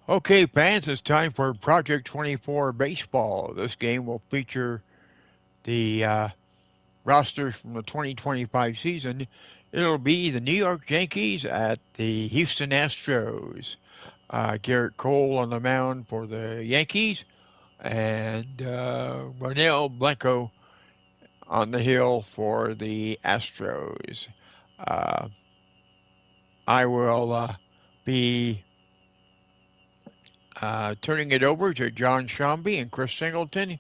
Okay, fans, it's time for Project 24 Baseball. This game will feature the rosters from the 2025 season. It'll be the New York Yankees at the Houston Astros. Garrett Cole on the mound for the Yankees, and Ronel Blanco on the hill for the Astros. Uh, I will be turning it over to John Shambi and Chris Singleton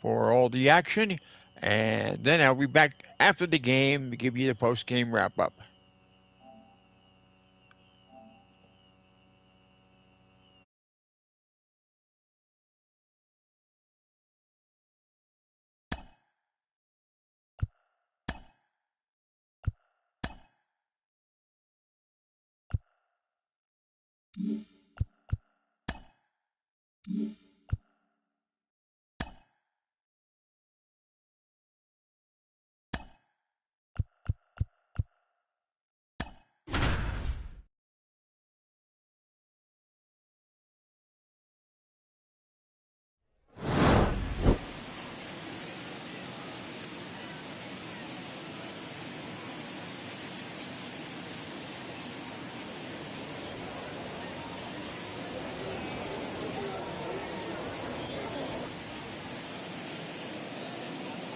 for all the action, and then I'll be back after the game to give you the post-game wrap-up.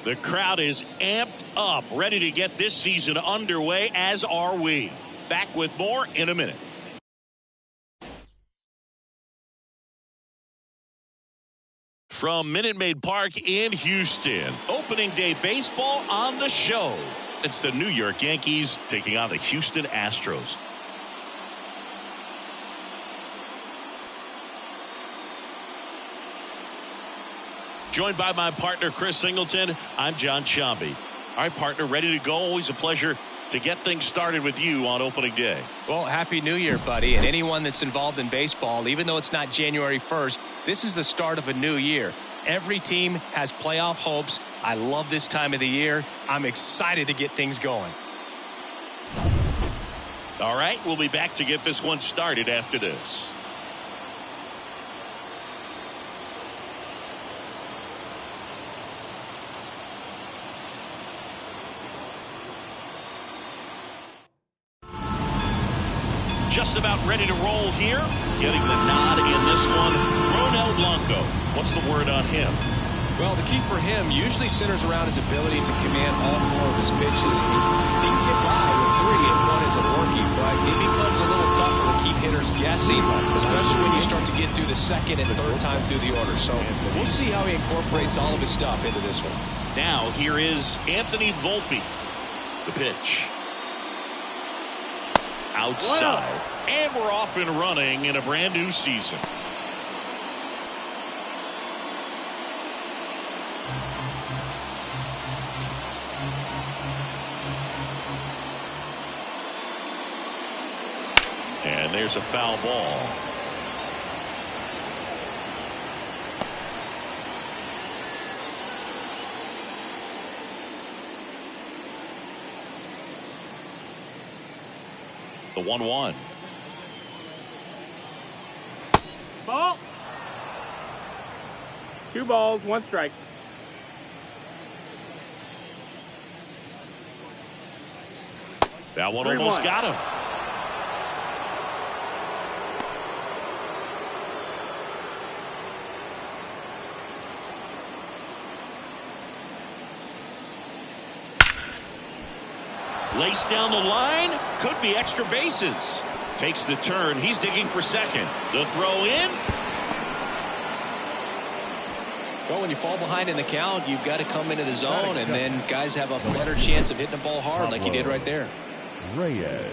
The crowd is amped up, ready to get this season underway, as are we. Back with more in a minute. From Minute Maid Park in Houston, opening day baseball on the show. It's the New York Yankees taking on the Houston Astros. Joined by my partner, Chris Singleton, I'm John Shambi. All right, partner, ready to go. Always a pleasure to get things started with you on opening day. Well, Happy New Year, buddy. And anyone that's involved in baseball, even though it's not January 1st, this is the start of a new year. Every team has playoff hopes. I love this time of the year. I'm excited to get things going. All right, we'll be back to get this one started after this. Just about ready to roll here. Getting the nod in this one, Ronel Blanco. What's the word on him? Well, the key for him usually centers around his ability to command all four of his pitches. He can get by with three if one isn't working, but it becomes a little tougher to keep hitters guessing, especially when you start to get through the second and third time through the order. So we'll see how he incorporates all of his stuff into this one. Now here is Anthony Volpe. The pitch. Outside. And we're off and running in a brand new season. And there's a foul ball. The 1-1. Ball. 2 balls, 1 strike. That one almost got him. Lace down the line. Could be extra bases. Takes the turn. He's digging for second. The throw in. Well, when you fall behind in the count, you've got to come into the zone, and then guys have a better chance of hitting the ball hard like you did right there. Reyes.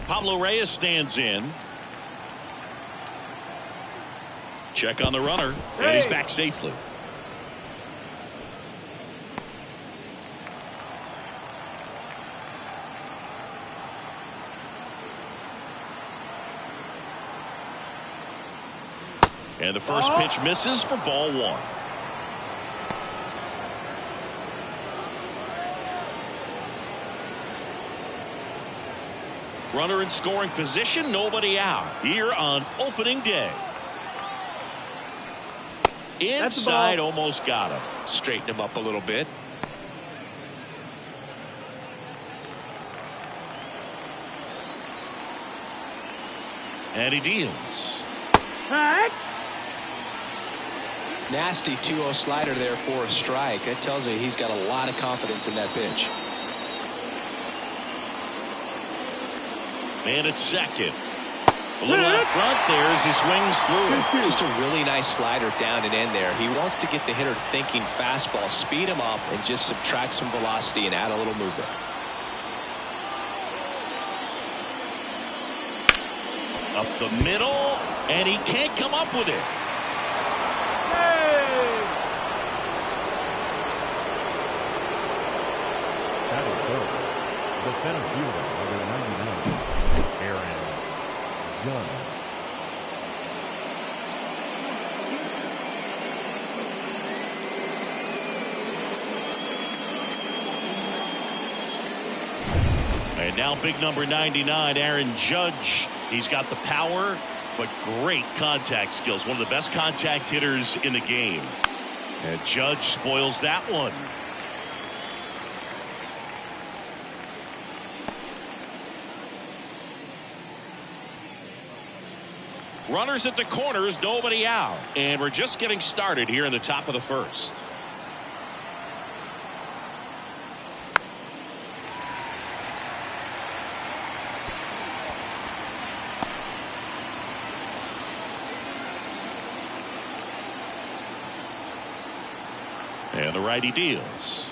Pablo Reyes stands in. Check on the runner, and he's back safely. And the first pitch misses for ball 1. Runner in scoring position, nobody out here on opening day. Inside, almost got him. Straighten him up a little bit. And he deals. Nasty 2-0 slider there for a strike. That tells you he's got a lot of confidence in that pitch. And it's second. A little out front there as he swings through it. Just a really nice slider down and in there. He wants to get the hitter thinking fastball, speed him up, and just subtract some velocity and add a little movement. Up the middle, and he can't come up with it. That is good. The center fielder, number 99, Aaron Judge. And now big number 99, Aaron Judge. He's got the power, but great contact skills. One of the best contact hitters in the game. And Judge spoils that one. Runners at the corners, nobody out. And we're just getting started here in the top of the first. And the righty deals.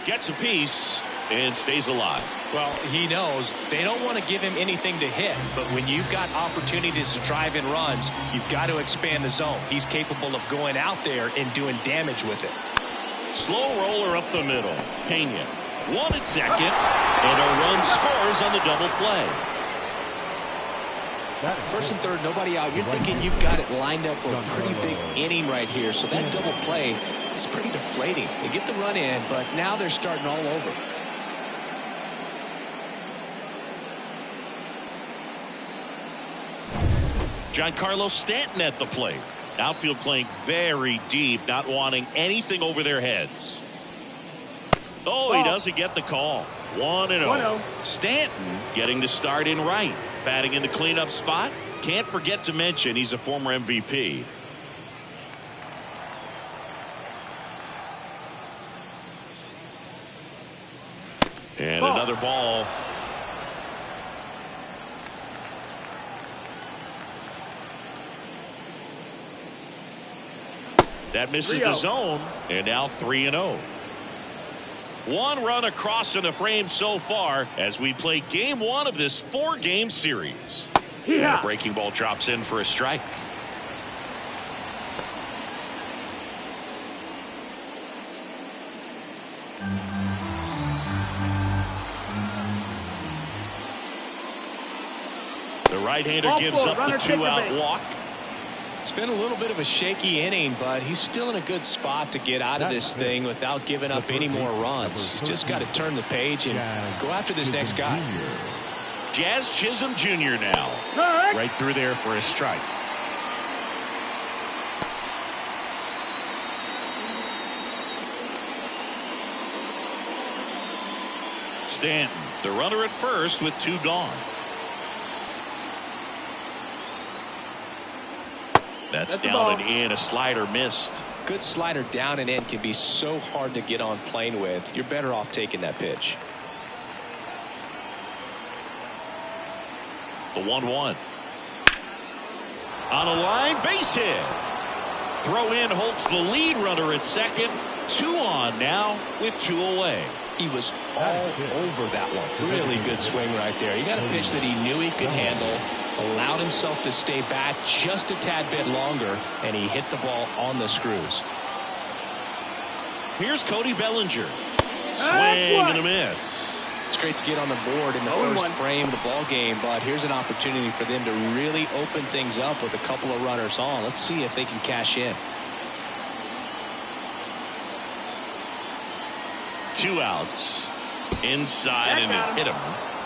Gets a piece and stays alive. Well, he knows they don't want to give him anything to hit, but when you've got opportunities to drive in runs, you've got to expand the zone. He's capable of going out there and doing damage with it. Slow roller up the middle. Pena. One at second, and a run scores on the double play. First and third, nobody out. You're thinking you've got it lined up for a pretty big inning right here, so that double play is pretty deflating. They get the run in, but now they're starting all over. Giancarlo Stanton at the plate. Outfield playing very deep, not wanting anything over their heads. Oh, he doesn't get the call. 1-0. Stanton getting the start in right. Batting in the cleanup spot. Can't forget to mention he's a former MVP. And another ball. That misses the zone, and now 3-0. One run across in the frame so far as we play game one of this 4-game series. And a breaking ball drops in for a strike. The right-hander gives up the 2-out walk. It's been a little bit of a shaky inning, but he's still in a good spot to get out of this thing without giving up any more runs. He's just got to turn the page and go after this next guy. Jazz Chisholm Jr. now. Right through there for a strike. Stanton, the runner at first with 2 gone. That's down and in. A slider missed. Good slider down and in can be so hard to get on plane with. You're better off taking that pitch. The 1-1. On a line, base hit. Throw in holds the lead runner at second. 2 on now with 2 away. He was all over that one. Really good swing right there. He got a pitch that he knew he could handle. Allowed himself to stay back just a tad bit longer, and he hit the ball on the screws. Here's Cody Bellinger. Swing and a miss. It's great to get on the board in the first frame of the ball game, but here's an opportunity for them to really open things up with a couple of runners on. Let's see if they can cash in. 2 outs. Inside and it hit him.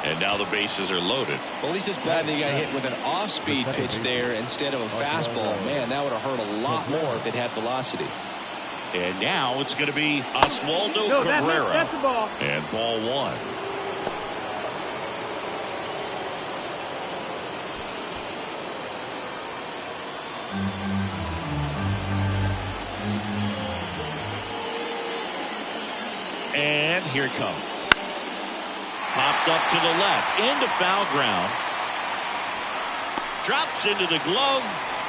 And now the bases are loaded. Well, he's just glad that he got hit with an off-speed pitch there instead of a fastball. Man, that would have hurt a lot more if it had velocity. And now it's going to be Oswaldo Cabrera. That's the ball. And ball one. And here it comes. Popped up to the left, into foul ground. Drops into the glove,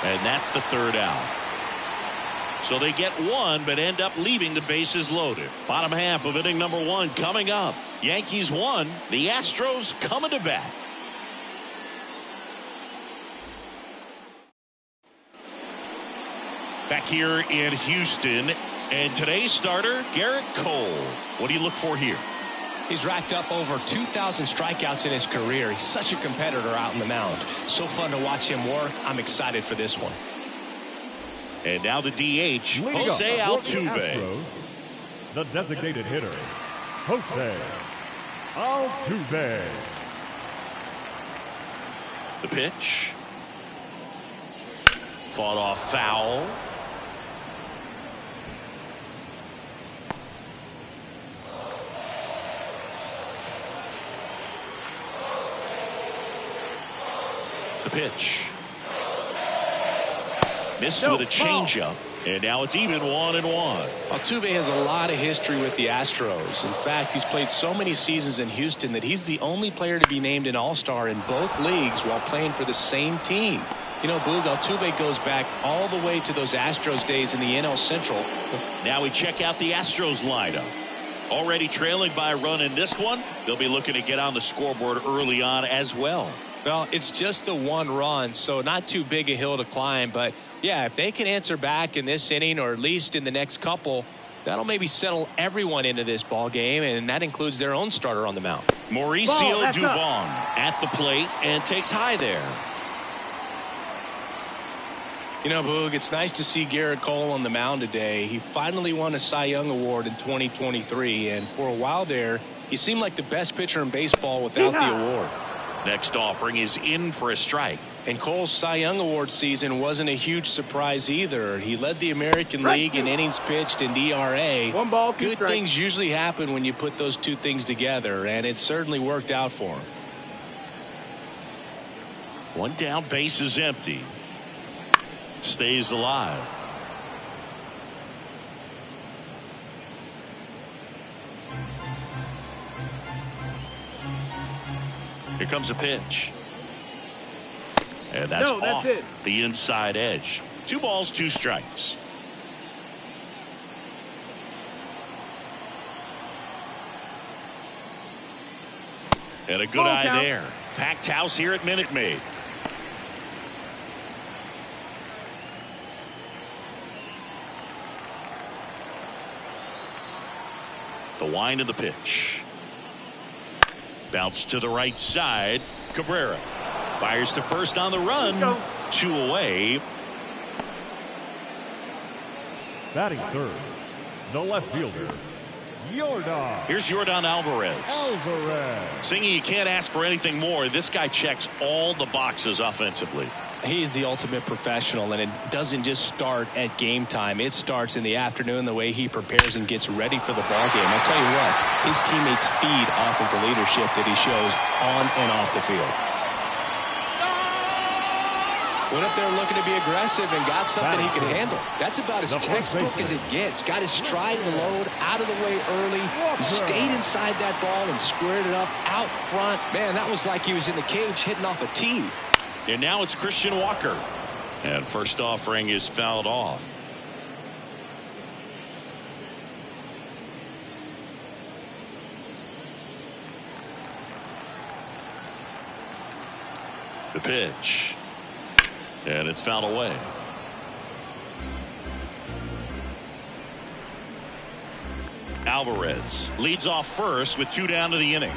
and that's the third out. So they get one, but end up leaving the bases loaded. Bottom half of inning number one coming up. Yankees won. The Astros coming to bat. Back here in Houston, and today's starter, Garrett Cole. What do you look for here? He's racked up over 2,000 strikeouts in his career. He's such a competitor out in the mound. So fun to watch him work. I'm excited for this one. And now the DH, Leading Jose up for the Altuve. Astros, the designated hitter, Jose Altuve. The pitch. Fought off foul. The pitch. Missed with a changeup. And now it's even 1-1. Altuve has a lot of history with the Astros. In fact, he's played so many seasons in Houston that he's the only player to be named an All-Star in both leagues while playing for the same team. You know, Boog, Altuve goes back all the way to those Astros days in the NL Central. Now we check out the Astros lineup. Already trailing by a run in this one. They'll be looking to get on the scoreboard early on as well. Well, it's just the one run, so not too big a hill to climb. But, yeah, if they can answer back in this inning or at least in the next couple, that'll maybe settle everyone into this ball game, and that includes their own starter on the mound. Mauricio Dubon at the plate and takes high there. You know, Boog, it's nice to see Garrett Cole on the mound today. He finally won a Cy Young Award in 2023, and for a while there, he seemed like the best pitcher in baseball without the award. Next offering is in for a strike. And Cole's Cy Young Award season wasn't a huge surprise either. He led the American League in innings pitched and ERA. One ball, two Good strikes. things usually happen when you put those two things together, and it certainly worked out for him. One down, base is empty. Stays alive. Here comes a pitch. And that's off the inside edge. 2 balls, 2 strikes. And a good eye there. Packed house here at Minute Maid. The wind of the pitch. Bounce to the right side. Cabrera fires to first on the run. 2 away. Batting third, the left fielder, Yordan. Here's Yordan Alvarez. Alvarez. Singing, you can't ask for anything more. This guy checks all the boxes offensively. He's the ultimate professional, and it doesn't just start at game time. It starts in the afternoon, the way he prepares and gets ready for the ball game. I'll tell you what, his teammates feed off of the leadership that he shows on and off the field. Went up there looking to be aggressive and got something he could handle. That's about as textbook as it gets. Got his stride and load out of the way early. He stayed inside that ball and squared it up out front. Man, that was like he was in the cage hitting off a tee. And now it's Christian Walker. And first offering is fouled off. The pitch. And it's fouled away. Alvarez leads off first with 2 down to the inning.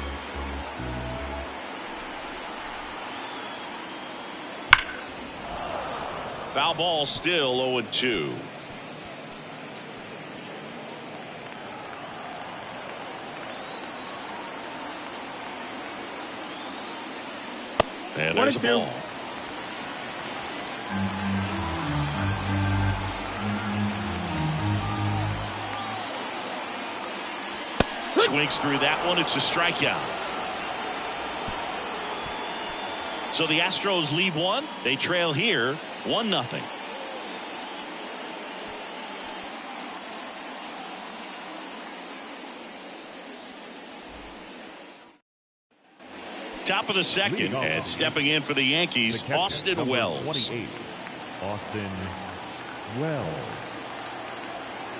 Foul ball, still 0-2. And there's a ball. Swings through that one. It's a strikeout. So the Astros lead one. They trail here 1-0. Top of the second, and stepping in for the Yankees, Austin Wells. 28, Austin Wells.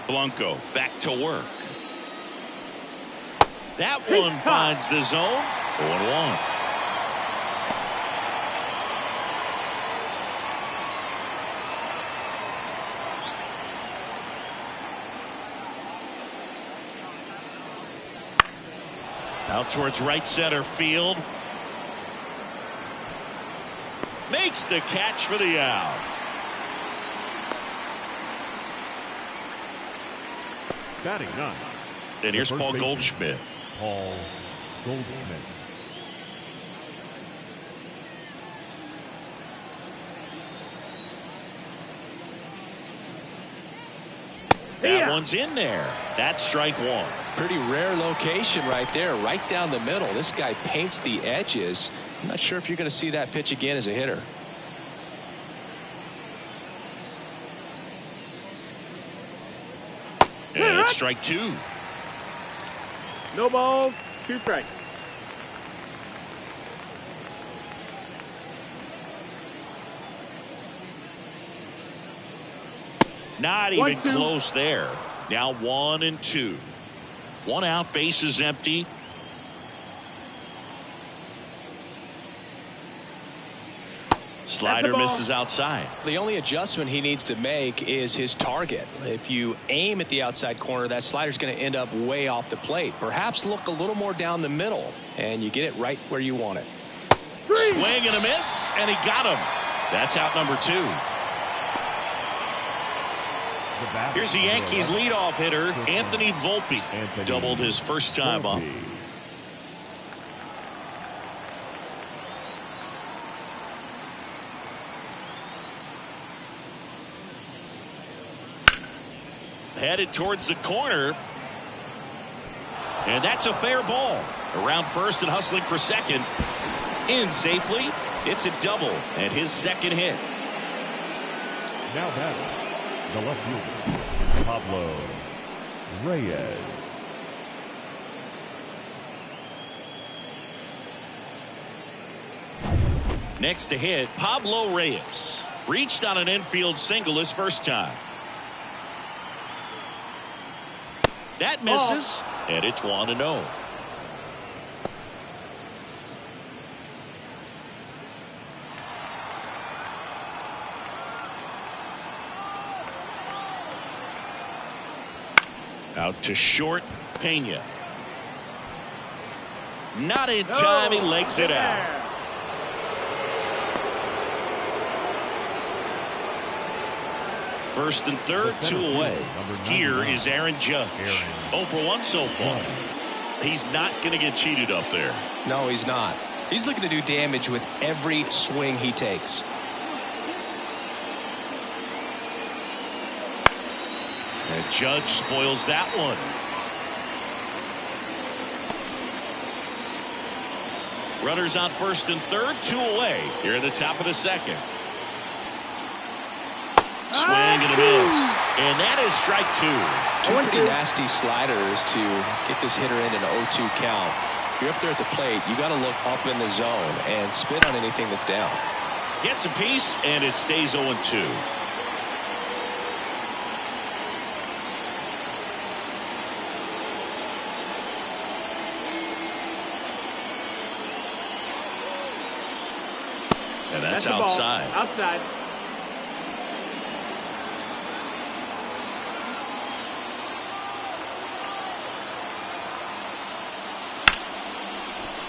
Blanco back to work. That one finds the zone. 0-1. Out towards right center field. Makes the catch for the out. Batting 9. And here's Paul Goldschmidt. Paul Goldschmidt. That one's in there. That's strike one. Pretty rare location right there, right down the middle. This guy paints the edges. I'm not sure if you're going to see that pitch again as a hitter. And it's strike two. No balls, 2 strikes. Not even close there. Now 1-2. 1 out, bases empty. Slider misses outside. The only adjustment he needs to make is his target. If you aim at the outside corner, that slider's going to end up way off the plate. Perhaps look a little more down the middle, and you get it right where you want it. Swing and a miss, and he got him. That's out number 2. Here's the Yankees leadoff hitter, Anthony Volpe. Doubled his first time up. Headed towards the corner. And that's a fair ball. Around first and hustling for second. In safely. It's a double and his second hit. Now batting, the left fielder, Pablo Reyes. Next to hit, Pablo Reyes. Reached on an infield single his first time. That misses, and it's 1-0. Out to short, Pena. Not in time, he legs it out. First and third, 2 away. Here is Aaron Judge. 0 for 1 so far. He's not going to get cheated up there. No, he's not. He's looking to do damage with every swing he takes. And Judge spoils that one. Runners on first and third, 2 away. Here at the top of the second. Swing and a miss. And that is strike 2. 2 pretty nasty sliders to get this hitter in an 0-2 count. If you're up there at the plate, you got to look up in the zone and spit on anything that's down. Gets a piece, and it stays 0-2. And that's outside. Outside.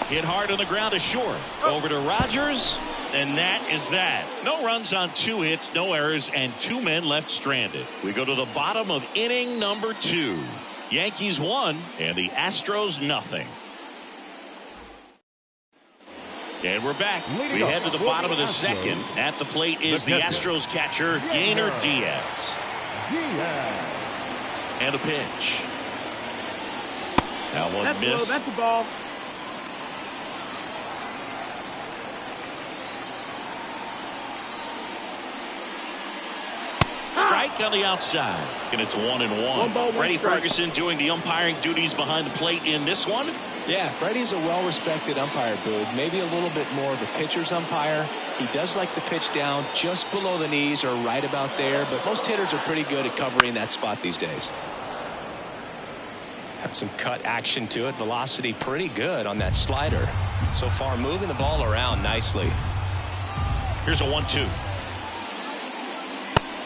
Hit hard on the ground to short. Over to Rogers, and that is that. No runs on 2 hits, no errors, and 2 men left stranded. We go to the bottom of inning number 2. Yankees 1 and the Astros 0. And we're back. We head to the bottom of the second. At the plate is the Astros catcher, Yainer Diaz. And a pitch. That one missed. That's the ball. Strike on the outside. And it's 1-1. Freddie Ferguson doing the umpiring duties behind the plate in this one. Yeah, Freddie's a well-respected umpire, Boog. Maybe a little bit more of a pitcher's umpire. He does like the pitch down just below the knees or right about there, but most hitters are pretty good at covering that spot these days. Have some cut action to it. Velocity pretty good on that slider. So far, moving the ball around nicely. Here's a 1-2.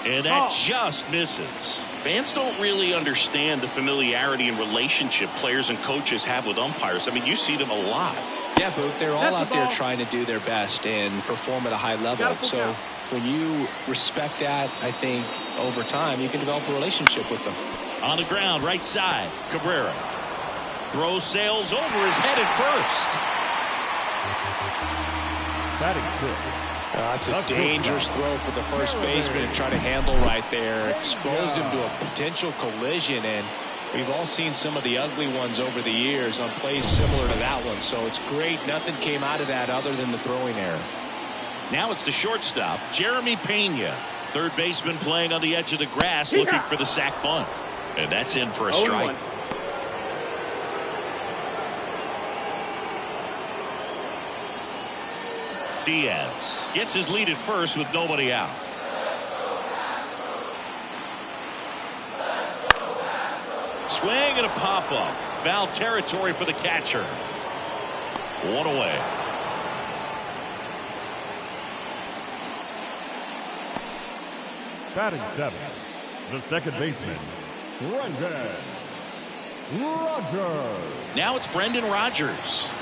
And that just misses. Fans don't really understand the familiarity and relationship players and coaches have with umpires. I mean, you see them a lot. Yeah, but they're all out there trying to do their best and perform at a high level. So when you respect that, I think over time you can develop a relationship with them. On the ground, right side, Cabrera. Throw sails over his head at first. Batting fifth. That's a dangerous throw for the first baseman to try to handle right there. Exposed him to a potential collision, and we've all seen some of the ugly ones over the years on plays similar to that one. So it's great nothing came out of that other than the throwing error. Now it's the shortstop, Jeremy Pena. Third baseman playing on the edge of the grass looking for the sac bunt. And that's in for a strike. Diaz gets his lead at first with nobody out. Swing and a pop-up. Foul territory for the catcher. One away. Batting seventh, the second baseman, Brendan Rodgers. Now it's Brendan Rodgers.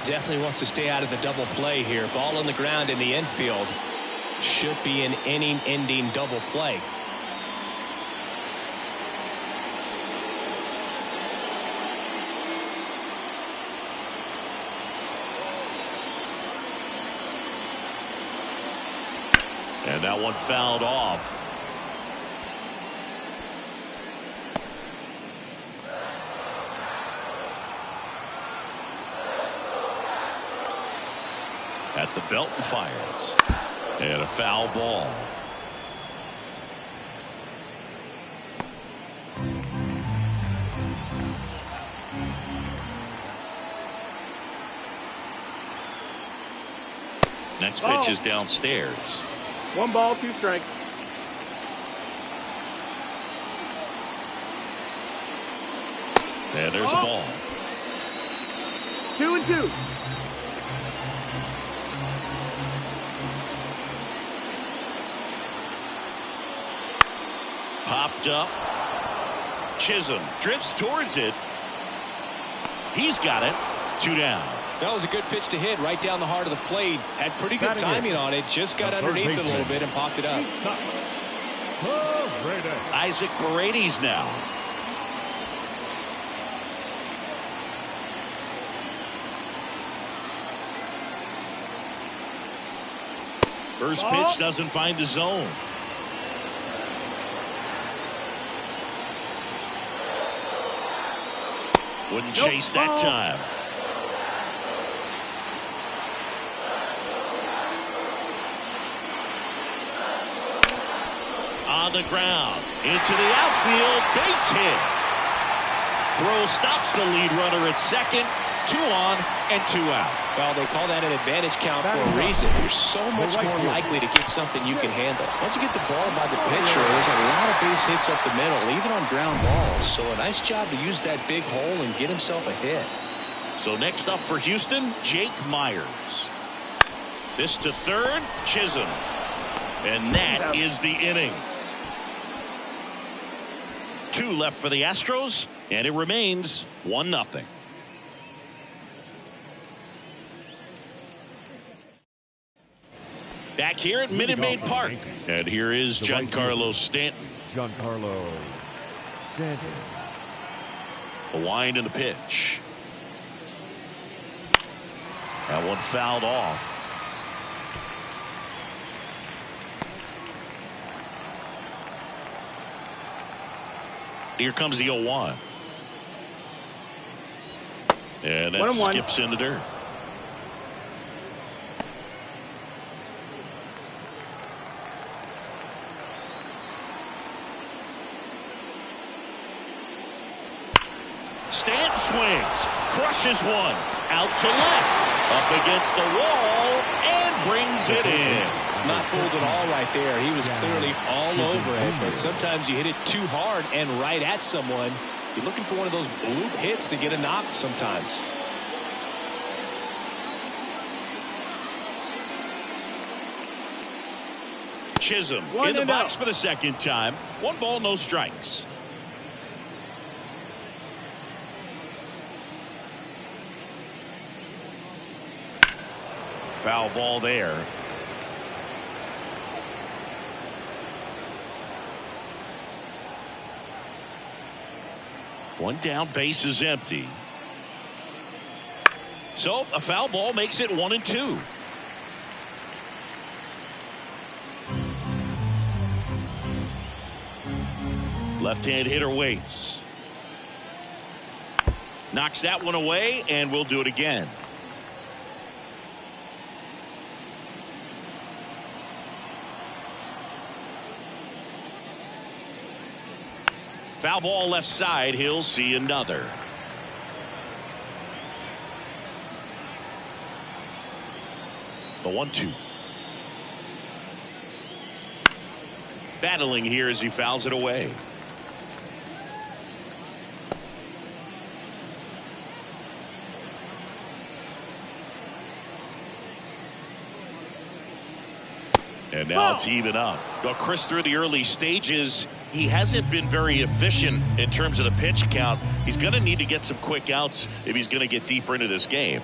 Definitely wants to stay out of the double play here. Ball on the ground in the infield. Should be an inning-ending double play. And that one fouled off. At the belt and fires. And a foul ball. Next pitch is downstairs. 1 ball, 2 strikes. And there's a ball. 2-2. Popped up. Chisholm drifts towards it. He's got it. 2 down. That was a good pitch to hit right down the heart of the plate. Had pretty good timing on it. Just got underneath it a little bit and popped it up. Isaac Paredes now. First pitch doesn't find the zone. Wouldn't chase that time. On the ground, into the outfield, base hit. Throw stops the lead runner at second. 2 on and 2 out. Well, they call that an advantage count for a reason. You're so much more likely to get something you can handle. Once you get the ball by the pitcher, there's a lot of base hits up the middle, even on ground balls. So a nice job to use that big hole and get himself a hit. So next up for Houston, Jake Myers. This to third, Chisholm. And that is the inning. 2 left for the Astros, and it remains 1-0. Back here at Minute Maid Park. And here is Giancarlo Stanton. Giancarlo Stanton. A wind and the pitch. That one fouled off. Here comes the 0-1. And that skips in the dirt. Stanton swings, crushes one, out to left, up against the wall, and brings it in. Not fooled at all right there. He was clearly all over it, but sometimes you hit it too hard and right at someone. You're looking for one of those bloop hits to get a knock sometimes. Chisholm in the box for the second time. 1 ball, no strikes. Foul ball there. One down, base is empty. So a foul ball makes it 1-2. Left-hand hitter waits. Knocks that one away, and we'll do it again. Foul ball left side. He'll see another. The 1-2. Battling here as he fouls it away. And now it's even up. Well, Chris, through the early stages, he hasn't been very efficient in terms of the pitch count. He's going to need to get some quick outs if he's going to get deeper into this game.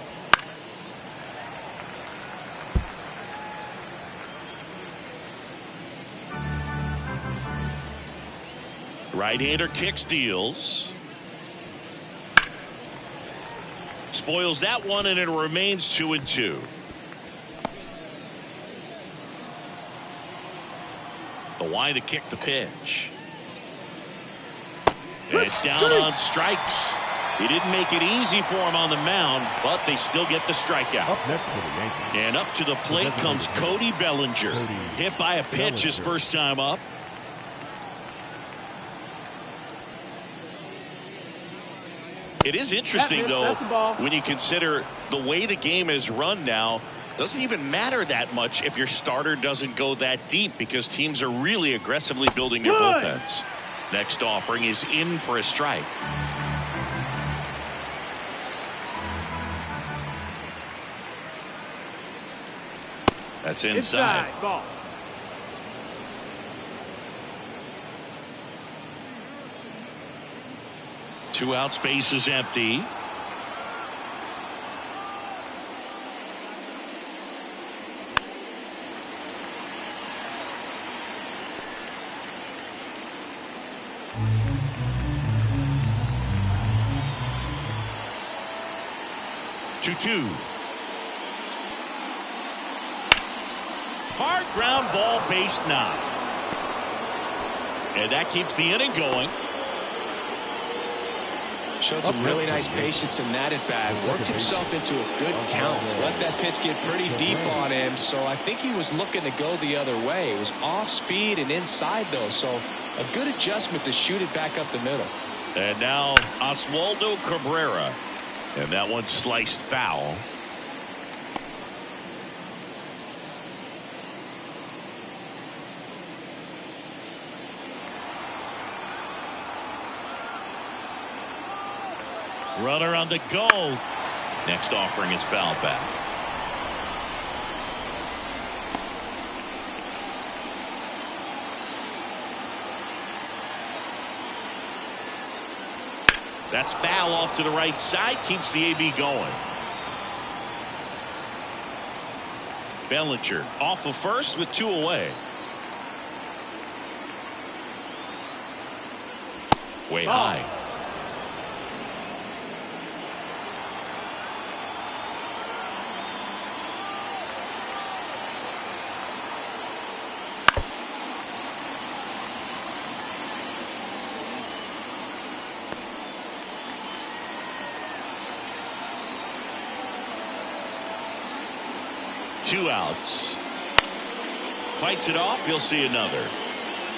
Right-hander kick steals. Spoils that one, and it remains 2-2. The wind to kick the pitch. And down on strikes. He didn't make it easy for him on the mound, but they still get the strikeout. Up next for the Yankees. And up to the plate comes Cody Bellinger. Hit by a pitch his first time up. It is interesting, though, when you consider the way the game is run now. Doesn't even matter that much if your starter doesn't go that deep, because teams are really aggressively building their bullpens. Next offering is in for a strike. That's inside. Ball. Two outs, base is empty. Two. Hard ground ball, base knock. And that keeps the inning going. Showed some really nice patience in that at bat. Worked himself into a good count. Let that pitch get pretty deep on him, so I think he was looking to go the other way. It was off speed and inside, though, so a good adjustment to shoot it back up the middle. And now Oswaldo Cabrera. And that one sliced foul. Runner on the go. Next offering is fouled back. That's foul off to the right side. Keeps the AB going. Bellinger off of first with 2 away. Way high. 2 outs. Fights it off. He'll see another.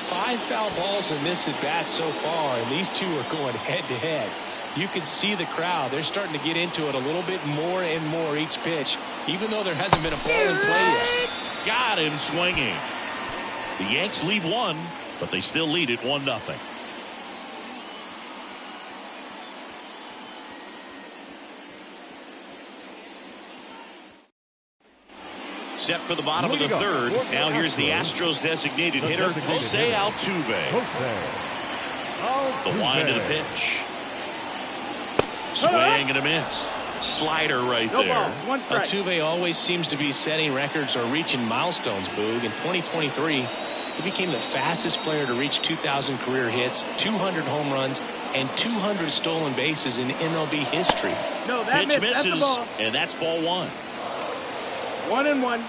5 foul balls in this at bat so far, and these two are going head to head. You can see the crowd. They're starting to get into it a little bit more and more each pitch, even though there hasn't been a ball in play yet. Got him swinging. The Yanks lead 1, but they still lead it 1-0. Set for the bottom of the third. Now here's the Astros designated hitter, Jose Altuve. The wind of the pitch. Swing and a miss. Slider right there. Altuve always seems to be setting records or reaching milestones, Boog. In 2023, he became the fastest player to reach 2,000 career hits, 200 home runs, and 200 stolen bases in MLB history. No, that pitch misses, that's the ball. And that's ball 1. 1-1.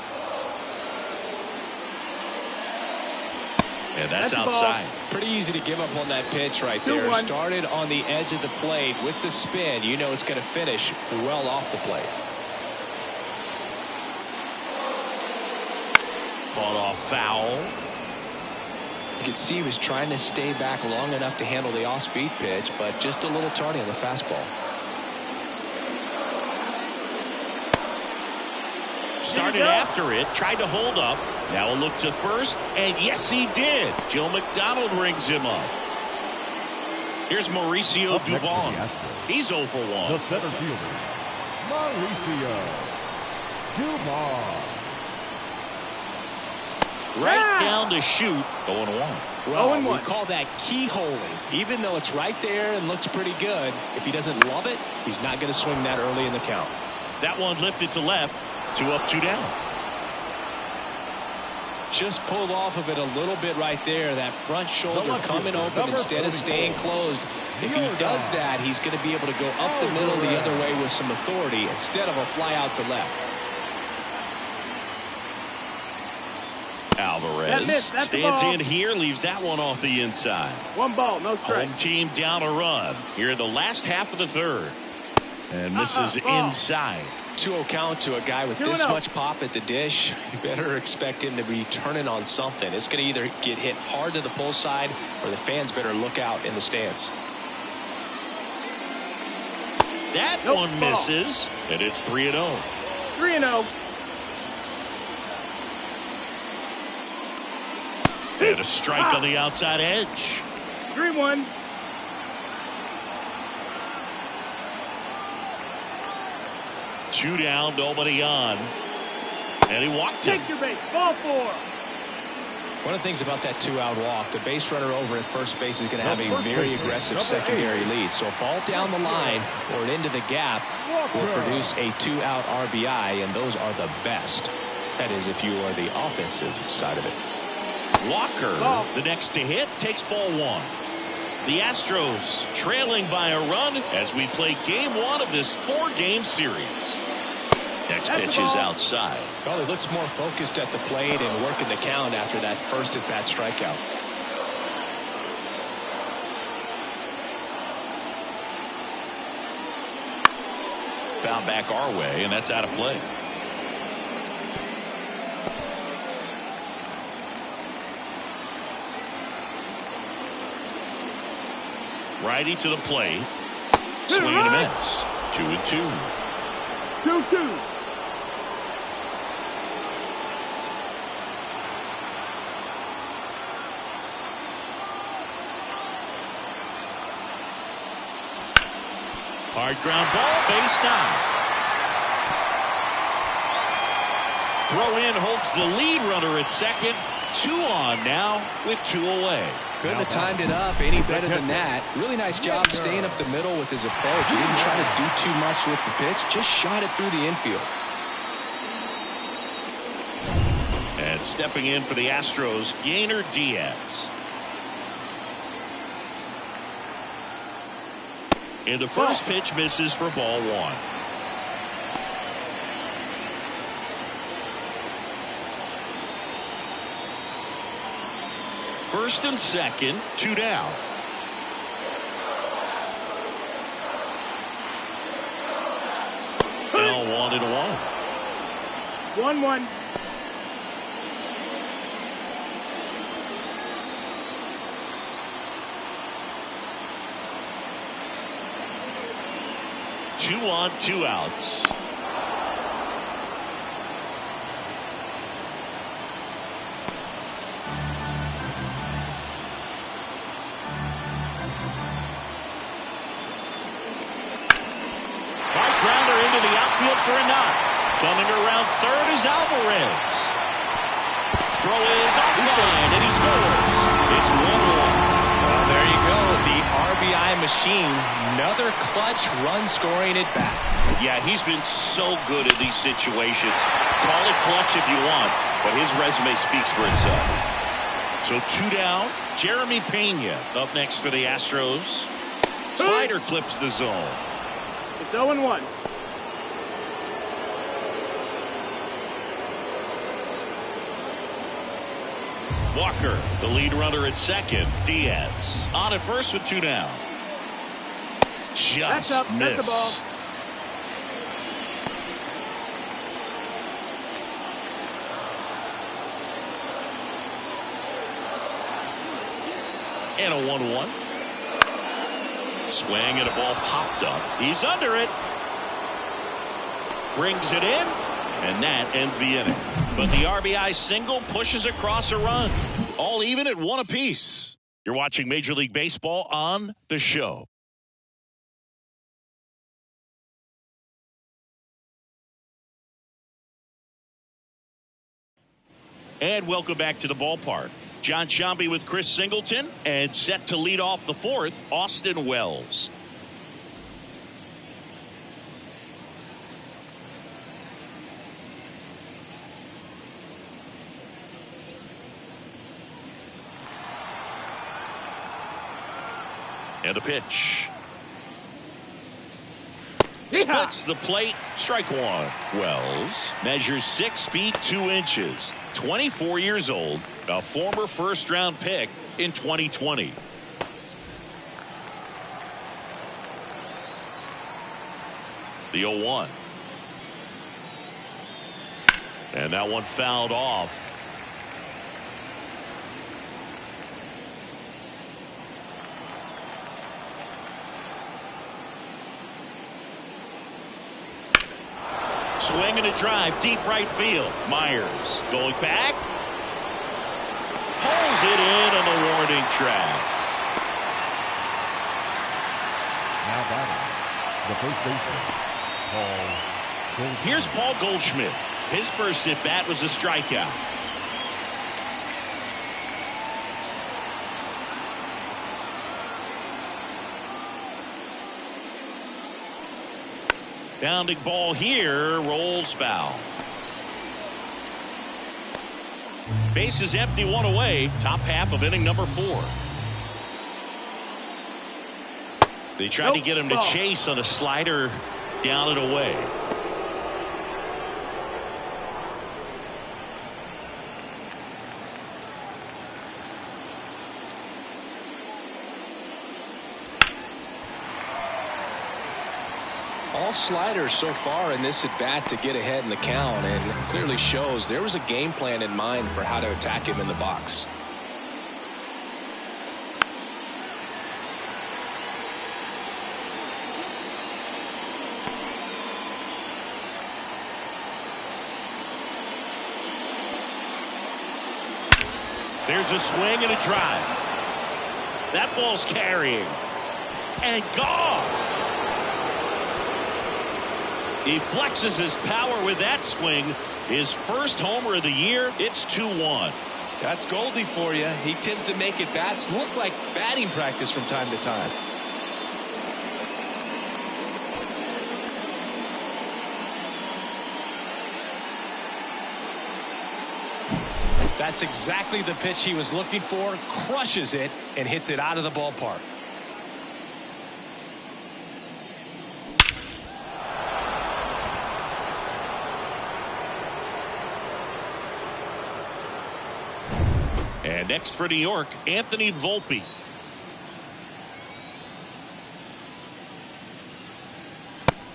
And that's outside. Pretty easy to give up on that pitch right there. 2-1. Started on the edge of the plate with the spin. You know it's going to finish well off the plate. Fought off foul. You could see he was trying to stay back long enough to handle the off-speed pitch, but just a little tardy on the fastball. Started after it, tried to hold up. Now a look to first, and yes, he did. Joe McDonald rings him up. Here's Mauricio Dubon. He's 0 for 1. The center fielder, Mauricio Dubon. Right down to shoot, 0-1. Well, we call that keyholing. Even though it's right there and looks pretty good, if he doesn't love it, he's not going to swing that early in the count. That one lifted to left. 2 up, 2 down. Just pulled off of it a little bit right there. That front shoulder coming open instead of staying closed. If he does that, he's going to be able to go up the middle the other way with some authority instead of a fly out to left. Alvarez stands in here, leaves that one off the inside. 1 ball, no strike. Home team down a run here in the last half of the third. And misses inside. 2-0 count to a guy with this much pop at the dish. You better expect him to be turning on something. It's going to either get hit hard to the pull side or the fans better look out in the stands. That one misses, and it's 3-0. 3-0. And a strike on the outside edge. 3-1. Two down, nobody on. And he walked him. Take your base. Ball 4. One of the things about that 2-out walk, the base runner over at first base is going to have a very aggressive secondary lead. So a ball down the line or into the gap will produce a 2-out RBI, and those are the best. That is, if you are the offensive side of it. Walker, the next to hit, takes ball 1. The Astros trailing by a run as we play game 1 of this 4-game series. Next pitch is outside. Well, he looks more focused at the plate and working the count after that first at-bat strikeout. Foul back our way, and that's out of play. Righty to the plate. Swing and a miss. 2-2. 2-2. Hard ground ball, base down. Throw in holds the lead runner at second. 2 on now with 2 away. Couldn't have timed it up any better than that. Really nice job staying up the middle with his approach. He didn't try to do too much with the pitch, just shot it through the infield. And stepping in for the Astros, Yainer Diaz. And the first pitch misses for ball 1. First and second, 2 down. Now 1-1. 1-1. Two on, 2 outs. Right grounder into the outfield for a knock. Coming around third is Alvarez. Throw is offline and he scores. It's 1-1. Well, there you go. The RBI machine. Another clutch run scoring at bat. Yeah, he's been so good in these situations. Call it clutch if you want, but his resume speaks for itself. So 2 down. Jeremy Pena up next for the Astros. Slider clips the zone. It's 0-1. Walker, the lead runner at second. Diaz on at first with 2 down. That's up. Just That's the ball. missed. And a 1-1. Swing and a ball popped up. He's under it. Brings it in. And that ends the inning. But the RBI single pushes across a run. All even at 1 apiece. You're watching Major League Baseball on The Show. And welcome back to the ballpark. John Sciambi with Chris Singleton, and set to lead off the 4th, Austin Wells. And a pitch. Splits the plate. Strike 1. Wells measures 6 feet 2 inches. 24 years old. A former first-round pick in 2020. The 0-1. And that one fouled off. Swing and a drive, deep right field. Myers going back. Pulls it in on the warning track. Now batting, the first baseman, Paul Goldschmidt. Here's Paul Goldschmidt. His first at bat was a strikeout. Bounding ball here, rolls foul. Base is empty, 1 away. Top half of inning number 4. They tried to get him to chase on a slider down and away. All sliders so far in this at bat to get ahead in the count, and it clearly shows there was a game plan in mind for how to attack him in the box. There's a swing and a drive. That ball's carrying. And gone. He flexes his power with that swing. His first homer of the year. It's 2-1. That's Goldie for you. He tends to make at bats look like batting practice from time to time. That's exactly the pitch he was looking for. Crushes it and hits it out of the ballpark. And next for New York, Anthony Volpe.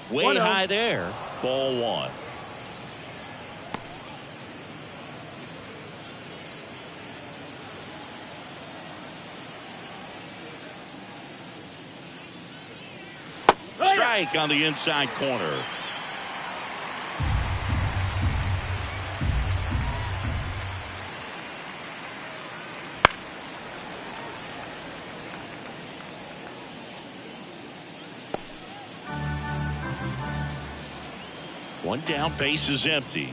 Way high there. Ball 1. strike on the inside corner. One down, base is empty.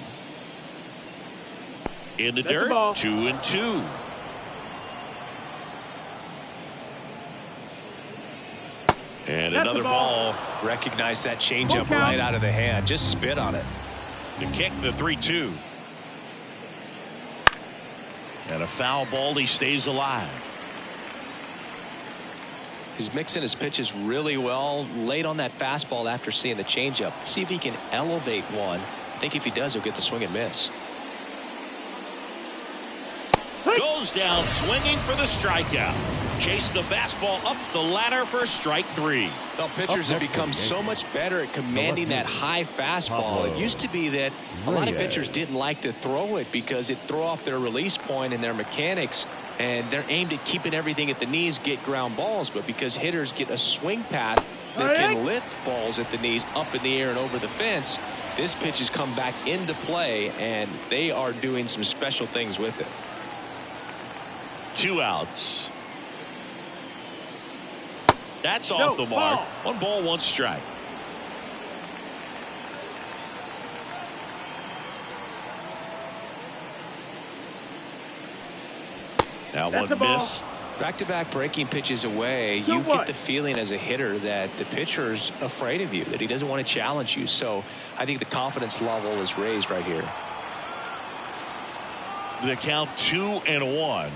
In the dirt, 2-2. And another ball. Recognize that changeup right out of the hand. Just spit on it. The kick, the 3-2. And a foul ball. He stays alive. He's mixing his pitches really well. Late on that fastball after seeing the changeup. See if he can elevate one. I think if he does, he'll get the swing and miss. Goes down swinging for the strikeout. Chase the fastball up the ladder for strike 3. Well, pitchers have become so much better at commanding that high fastball. It used to be that a lot of pitchers didn't like to throw it because it threw off their release point and their mechanics, and they're aimed at keeping everything at the knees, get ground balls. But because hitters get a swing path that can lift balls at the knees up in the air and over the fence, this pitch has come back into play, and they are doing some special things with it. 2 outs. That's off the mark. 1 ball, 1 strike. Now one missed. Back-to-back breaking pitches away. You get the feeling as a hitter that the pitcher's afraid of you, that he doesn't want to challenge you. So I think the confidence level is raised right here. The count 2-1.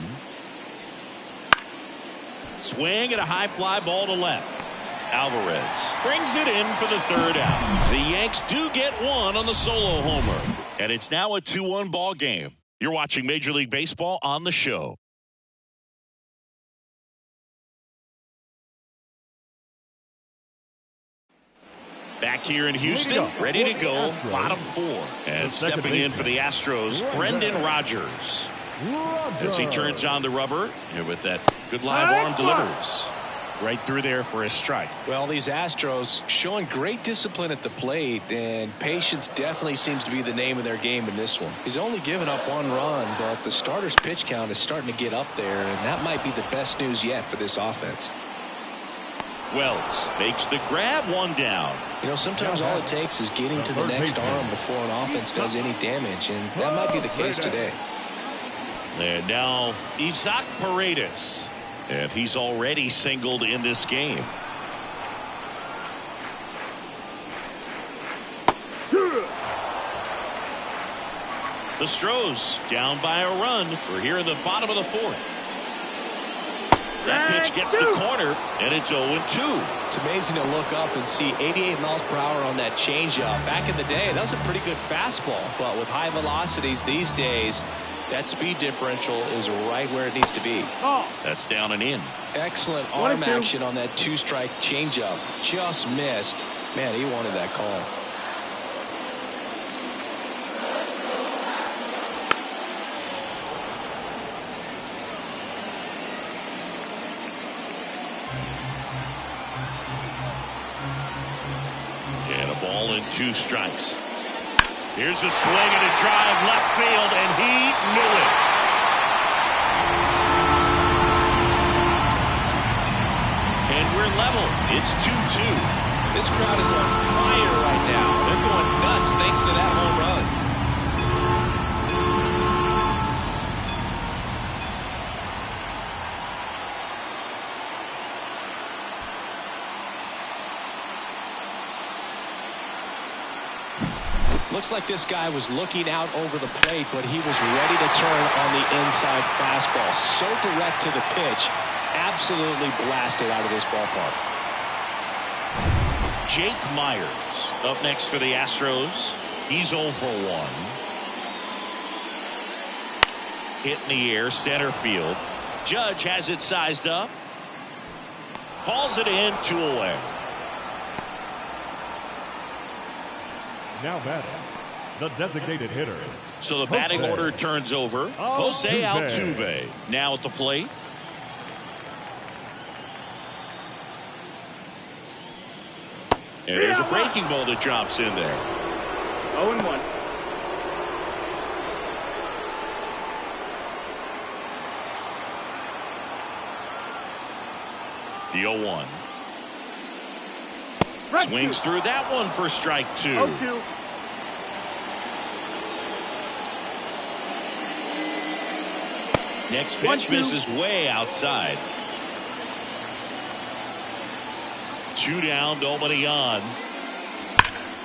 Swing and a high fly ball to left. Alvarez brings it in for the 3rd out. The Yanks do get 1 on the solo homer. And it's now a 2-1 ball game. You're watching Major League Baseball on the show. Back here in Houston, ready to go, bottom 4. And stepping in for the Astros, Brendan Rodgers. As he turns on the rubber, and with that good live arm delivers. Right through there for a strike. Well, these Astros showing great discipline at the plate, and patience definitely seems to be the name of their game in this one. He's only given up 1 run, but the starter's pitch count is starting to get up there, and that might be the best news yet for this offense. Wells makes the grab, 1 down. You know, sometimes all it takes is getting to the next arm before an offense does any damage, and that might be the case today. And now Isaac Paredes. And he's already singled in this game. The Astros down by a run. We're here in the bottom of the 4th. That pitch gets the corner, and it's 0-2. It's amazing to look up and see 88 miles per hour on that changeup. Back in the day, that was a pretty good fastball. But with high velocities these days, that speed differential is right where it needs to be. That's down and in. Excellent arm action on that 2-strike changeup. Just missed. Man, he wanted that call. And a ball and 2 strikes. Here's a swing and a drive left field, and he knew it. And we're level. It's 2-2. This crowd is on fire right now. They're going nuts thanks to that home run. Looks like this guy was looking out over the plate, but he was ready to turn on the inside fastball. So direct to the pitch. Absolutely blasted out of this ballpark. Jake Myers up next for the Astros. He's 0 for 1. Hit in the air, center field. Judge has it sized up. Hauls it in, 2 away. Now batting, the designated hitter. So the batting order turns over. Jose Altuve now at the plate. And there's a breaking ball that drops in there. 0-1. The 0-1. Swings through that one for strike 2. 0-2. Next pitch misses way outside. 2 down, nobody on.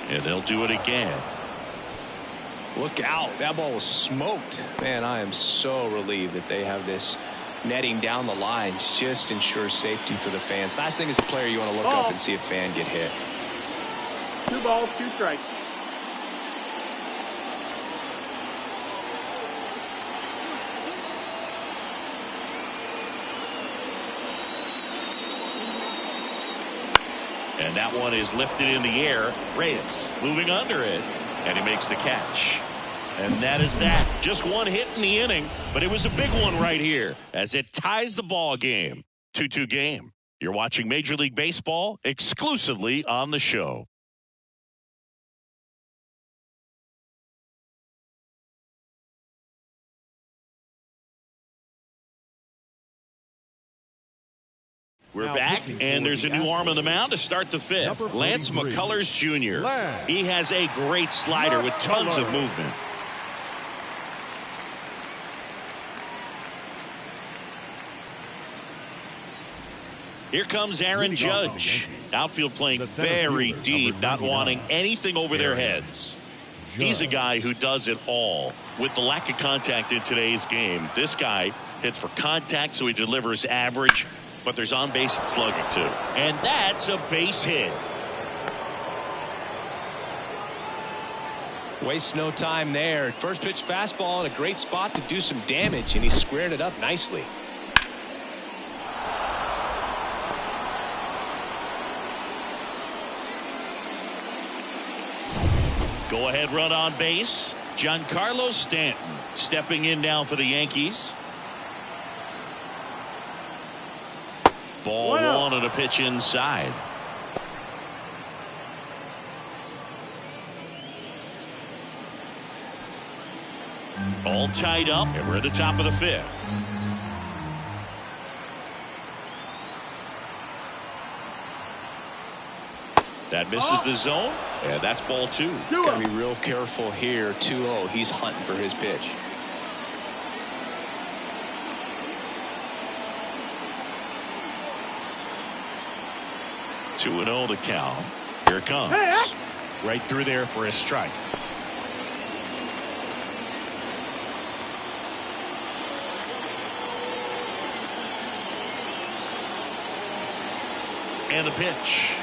And they'll do it again. Look out. That ball was smoked. Man, I am so relieved that they have this netting down the lines. Just ensures safety for the fans. Last thing as a player, you want to look up and see a fan get hit. 2 balls, 2 strikes. And that one is lifted in the air. Reyes moving under it. And he makes the catch. And that is that. Just one hit in the inning, but it was a big one right here as it ties the ball game. 2-2 game. You're watching Major League Baseball exclusively on the show. We're back, and there's a new arm on the mound to start the 5th. Lance McCullers Jr. He has a great slider with tons of movement. Here comes Aaron Judge. Outfield playing very deep, not wanting anything over their heads. He's a guy who does it all. With the lack of contact in today's game, this guy hits for contact, so he delivers average. But there's on base and slugging too. And that's a base hit. Wastes no time there. First pitch fastball in a great spot to do some damage, and he squared it up nicely. Go ahead run on base. Giancarlo Stanton stepping in now for the Yankees. Ball 1 on a pitch inside. All tied up, and we're at the top of the 5th. That misses the zone, and that's ball 2. Got to be real careful here. 2-0. He's hunting for his pitch. 2-0 to count. Here it comes. Right through there for a strike. And the pitch.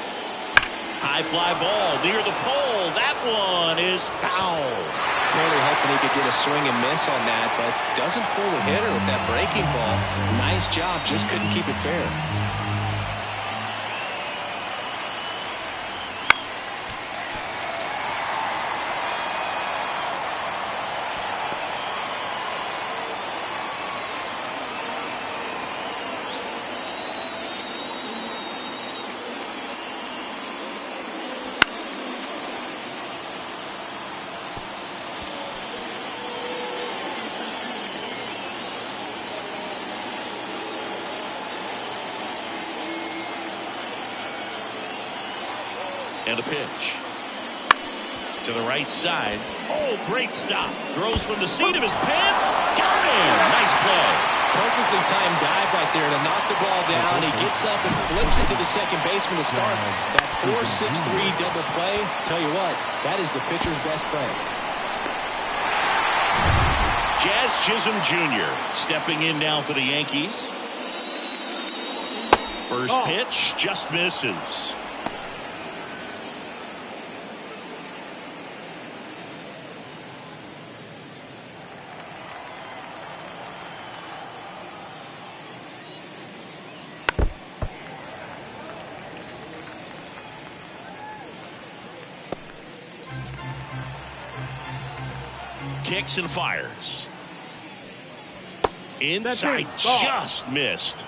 High fly ball near the pole. That one is foul. Clearly hoping he could get a swing and miss on that, but doesn't fool the hitter with that breaking ball. Nice job, just couldn't keep it fair. And a pitch. To the right side. Oh, great stop. Throws from the seat of his pants. Got him. Nice play. Perfectly timed dive right there to knock the ball down. He gets up and flips it to the second baseman to start that 4-6-3 double play. Tell you what, that is the pitcher's best friend. Jazz Chisholm Jr. stepping in now for the Yankees. First pitch just misses. Kicks and fires. Inside, just missed.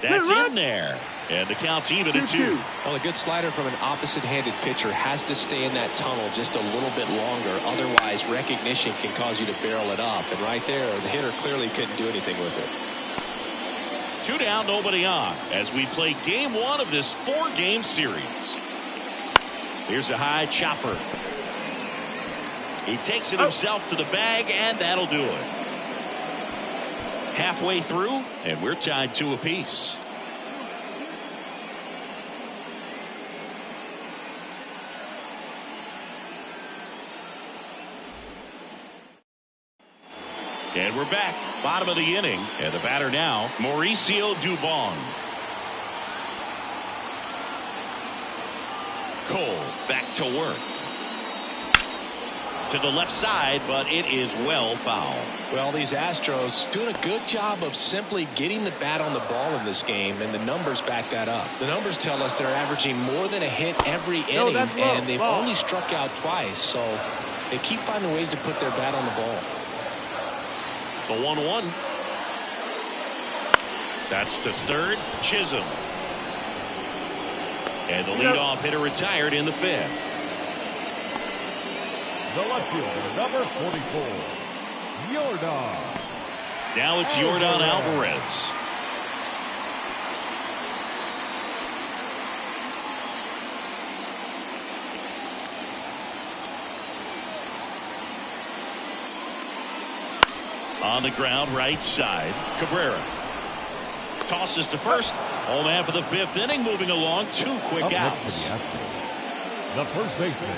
That's in there. And the count's even at 2. Well, a good slider from an opposite-handed pitcher has to stay in that tunnel just a little bit longer. Otherwise, recognition can cause you to barrel it up. And right there, the hitter clearly couldn't do anything with it. 2 down, nobody on, as we play game 1 of this 4-game series. Here's a high chopper. He takes it himself to the bag, and that'll do it. Halfway through, and we're tied 2 apiece. And we're back, bottom of the inning, and the batter now, Mauricio Dubon. Cole back to work. To the left side, but it is well foul. Well, these Astros doing a good job of simply getting the bat on the ball in this game, and the numbers back that up. The numbers tell us they're averaging more than a hit every inning, and they've only struck out twice, so they keep finding ways to put their bat on the ball. The 1-1. That's to third, Chisholm. And the leadoff hitter retired in the 5th. The left fielder, number 44, Yordan. Now it's Yordan Alvarez. On the ground, right side, Cabrera. Tosses to first. Home half of the 5th inning, moving along. 2 quick outs. The first baseman,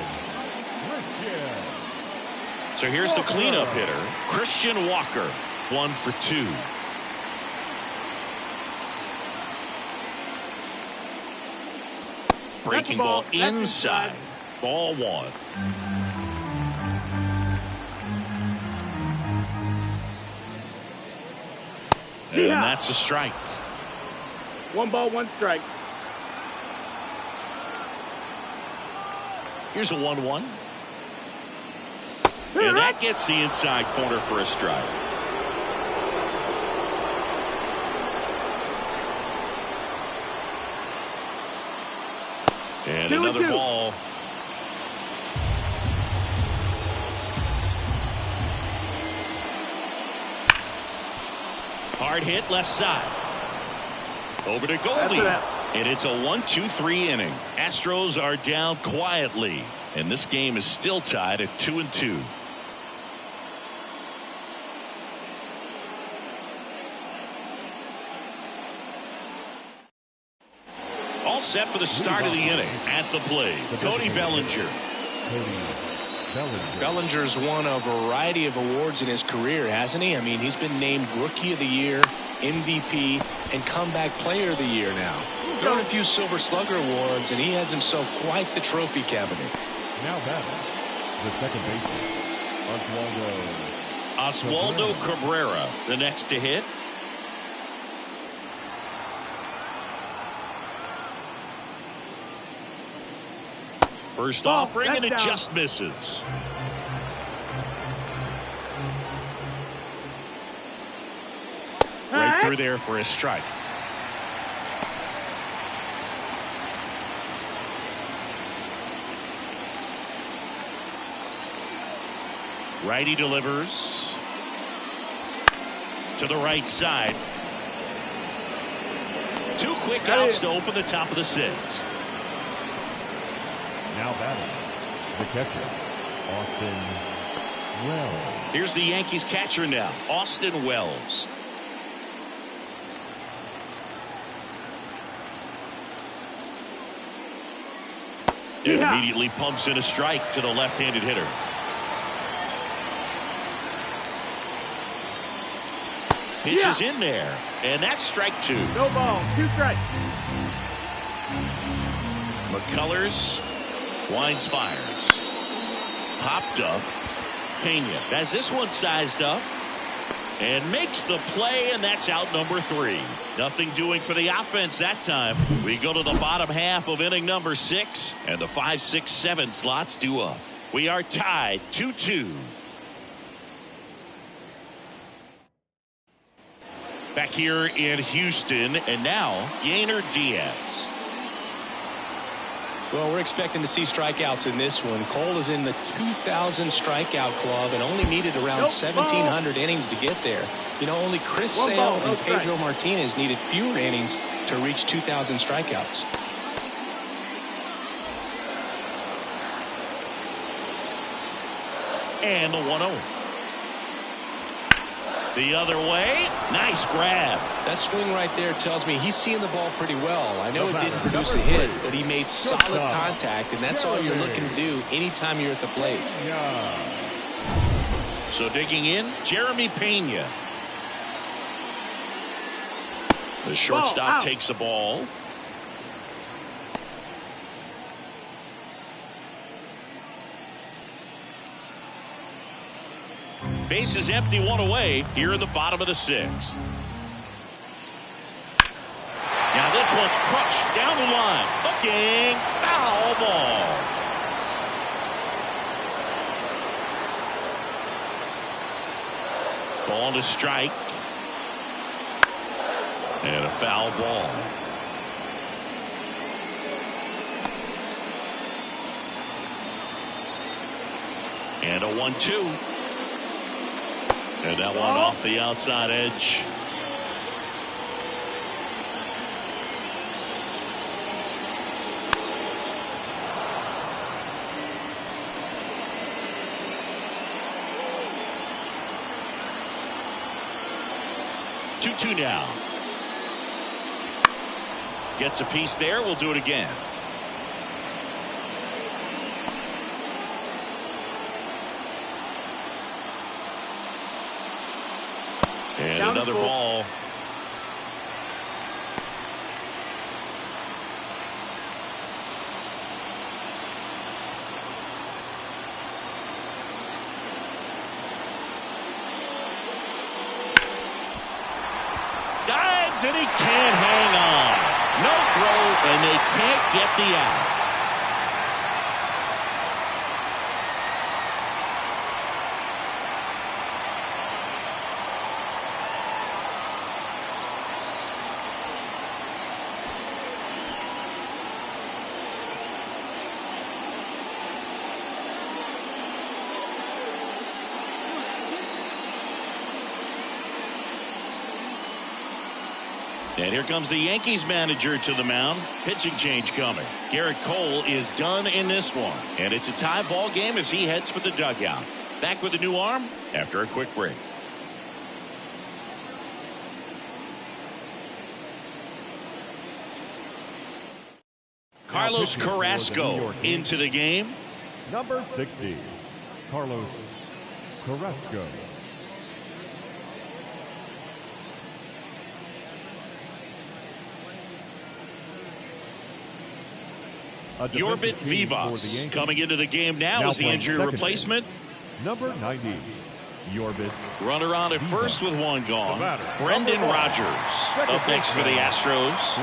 So here's the cleanup hitter, Christian Walker, 1 for 2. Breaking ball inside. Ball 1. And that's a strike. 1 ball, 1 strike. Here's a 1-1. And that gets the inside corner for a strike. And another ball. Hard hit left side. Over to Goldie. And it's a 1-2-3 inning. Astros are down quietly. And this game is still tied at 2-2. All set for the start of the inning. At the plate, Cody Bellinger. Bellinger's won a variety of awards in his career, hasn't he? I mean, he's been named Rookie of the Year, MVP, and Comeback Player of the Year now. Thrown a few Silver Slugger awards, and he has himself quite the trophy cabinet. Now batting, the second baseman, Oswaldo Cabrera, the next to hit. First offering, and it just misses. Right through there for a strike. Righty delivers to the right side. 2 quick outs to open the top of the 6th. Now batting, the catcher, Austin Wells. Here's the Yankees catcher now, Austin Wells. It immediately pumps in a strike to the left-handed hitter. Pitch is in there, and that's strike 2. No ball, 2 strikes. McCullers winds, fires. Popped up. Pena has this one sized up and makes the play, and that's out number 3. Nothing doing for the offense that time. We go to the bottom half of inning number 6, and the 5, 6, 7 slots due up. We are tied 2-2. Back here in Houston, and now Yainer Diaz. Well, we're expecting to see strikeouts in this one. Cole is in the 2,000 strikeout club and only needed around 1,700 innings to get there. You know, only Chris Sale and Pedro Martinez needed fewer innings to reach 2,000 strikeouts. And the 1-0. The other way. Nice grab. That swing right there tells me he's seeing the ball pretty well. I know it didn't produce a hit, but he made solid contact, and that's all you're looking to do anytime you're at the plate. So digging in, Jeremy Pena. The shortstop takes the ball. Base is empty, one away here in the bottom of the 6th. Now this one's crushed down the line. Hooking, foul ball. Ball to strike. And a foul ball. And a 1-2. And that one off the outside edge. Two now. Gets a piece there. We'll do it again. And another ball. Dives and he can't hang on. No throw and they can't get the out. And here comes the Yankees manager to the mound. Pitching change coming. Garrett Cole is done in this one. And it's a tie ball game as he heads for the dugout. Back with a new arm after a quick break. Carlos Carrasco into the game. Number 60, Carlos Carrasco. Yorbit Vivas coming into the game now as the injury replacement. Number 90, Yorbit. Runner on at first with one gone. Brendan Rodgers up next for the Astros.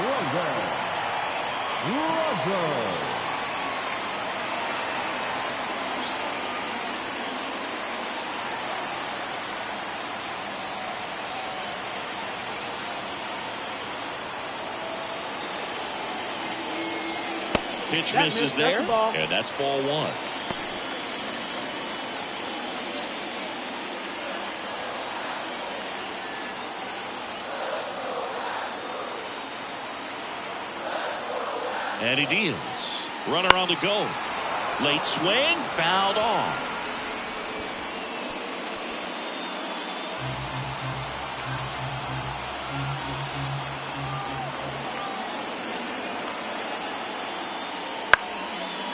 Pitch misses there, and that's ball one. And he deals. Runner on the go. Late swing, fouled off.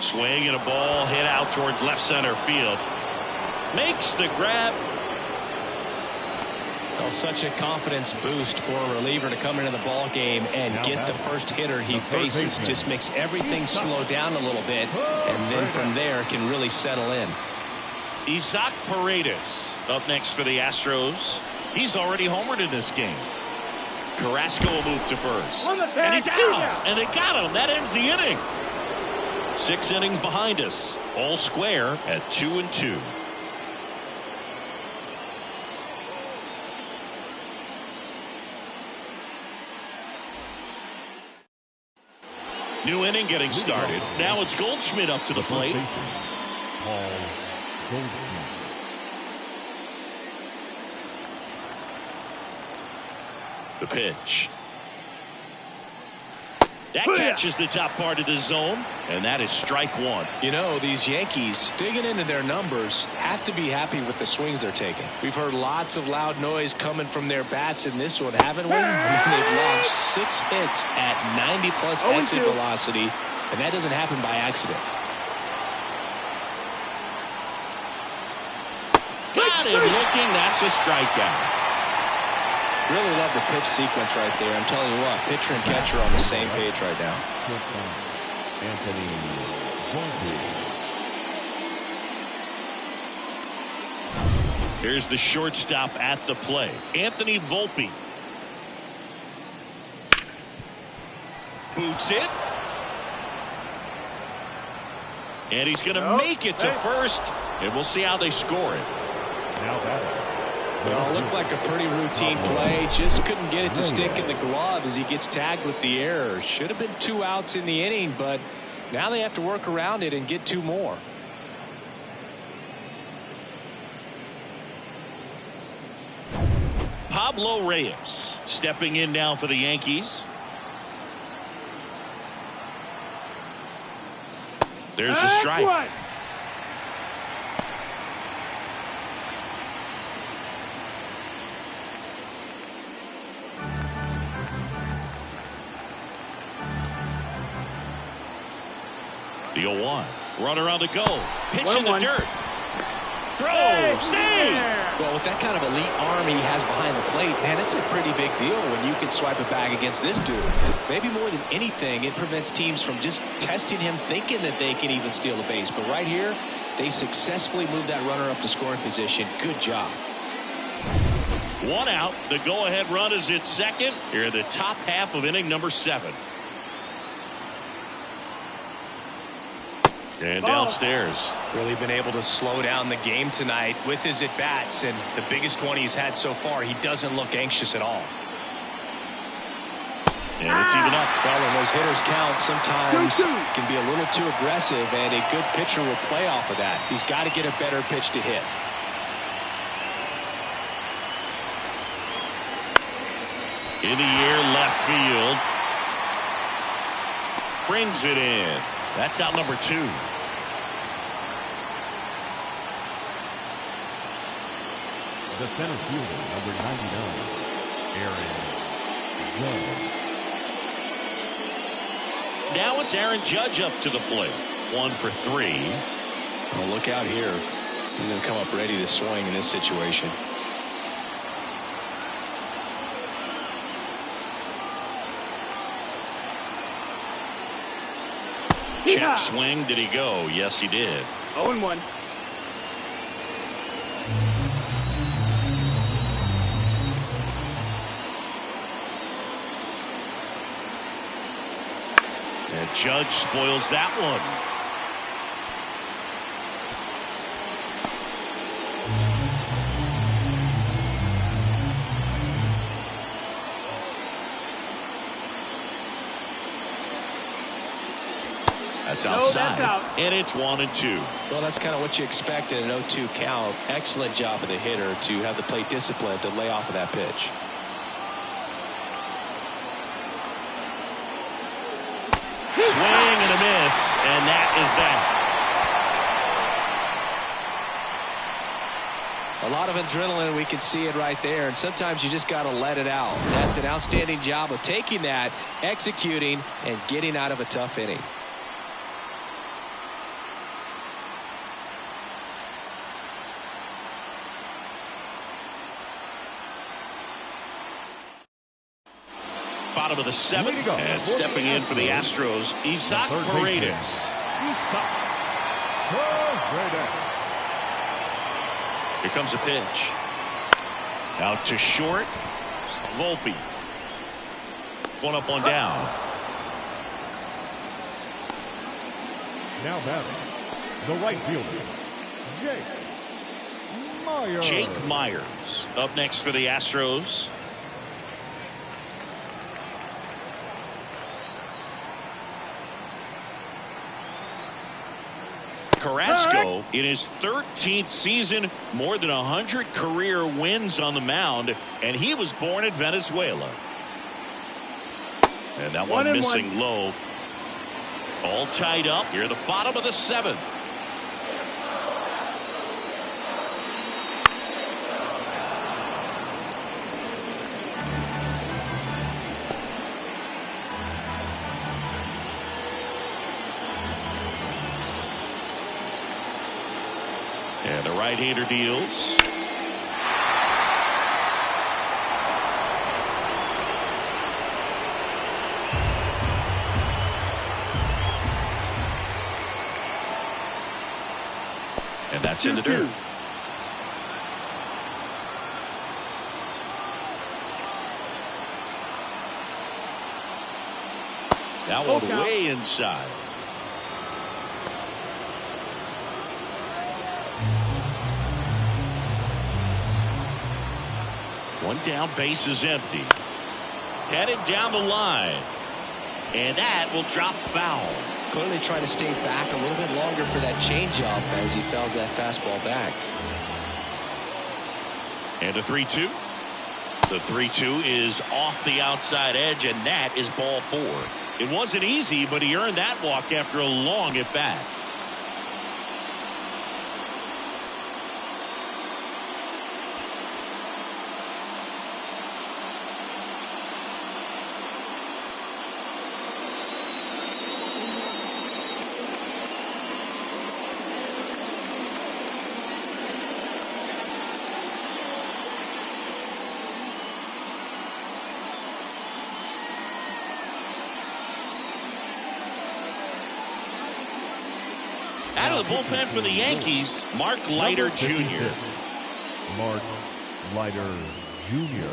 Swing and a ball hit out towards left center field. Makes the grab. Well, such a confidence boost for a reliever to come into the ball game and get the first hitter he faces. Just makes everything slow down a little bit, and then from there can really settle in. Isaac Paredes up next for the Astros. He's already homered in this game. Carrasco will move to first. And he's out. And they got him. That ends the inning. 6 innings behind us. All square at 2-2. New inning getting started. Now it's Goldschmidt up to the plate. Paul Goldschmidt. The pitch. That catches the top part of the zone, and that is strike one. You know, these Yankees, digging into their numbers, have to be happy with the swings they're taking. We've heard lots of loud noise coming from their bats in this one, haven't we? They've logged 6 hits at 90-plus exit velocity, and that doesn't happen by accident. Got him looking. That's a strikeout. Really love the pitch sequence right there. I'm telling you what, pitcher and catcher on the same page right now. Anthony Volpe. Here's the shortstop at the plate, Anthony Volpe. Boots it. And he's going to make it to first. And we'll see how they score it. Now batting. Well, it looked like a pretty routine play. Just couldn't get it to stick in the glove as he gets tagged with the error. Should have been 2 outs in the inning, but now they have to work around it and get 2 more. Pablo Reyes stepping in now for the Yankees. There's the strike. The 0-1. Runner on the go. Pitch in the dirt. Throw. Save. Well, with that kind of elite arm he has behind the plate, man, it's a pretty big deal when you can swipe it back against this dude. Maybe more than anything, it prevents teams from just testing him, thinking that they can even steal a base. But right here, they successfully moved that runner up to scoring position. Good job. 1 out. The go-ahead run is at second. Here in the top half of inning number 7. And downstairs. Really been able to slow down the game tonight with his at-bats, and the biggest one he's had so far, he doesn't look anxious at all. And it's even up. Well, when those hitters count, sometimes can be a little too aggressive, and a good pitcher will play off of that. He's got to get a better pitch to hit. In the air, left field. Brings it in. That's out number 2. The center fielder, number 99, Aaron Judge. Now it's Aaron Judge up to the plate. 1 for 3. Well, look out here. He's going to come up ready to swing in this situation. Check swing. Did he go? Yes, he did. 0-1. And Judge spoils that one. That's outside. That's out. And it's 1-2. Well, that's kind of what you expect in an 0-2 count. Excellent job of the hitter to have the plate discipline to lay off of that pitch. Swing and a miss, and that is that. A lot of adrenaline, we can see it right there, and sometimes you just got to let it out. That's an outstanding job of taking that, executing, and getting out of a tough inning. Bottom of the 7th, and stepping in for the Astros, Isaac Paredes. Here comes a pitch. Out to short. Volpe. 1 up, 1 down. Now batting, the right fielder, Jake Myers up next for the Astros. Carrasco in his 13th season, more than 100 career wins on the mound, and he was born in Venezuela. And that one missing low. All tied up here at the bottom of the 7th. And the right-hander deals. And that's in the dirt. That one way inside. One down, base is empty. Headed down the line. And that will drop foul. Clearly trying to stay back a little bit longer for that changeup as he fouls that fastball back. And the 3-2. The 3-2 is off the outside edge, and that is ball 4. It wasn't easy, but he earned that walk after a long at bat. Out of the bullpen for the Yankees, Mark Leiter Jr. Mark Leiter Jr.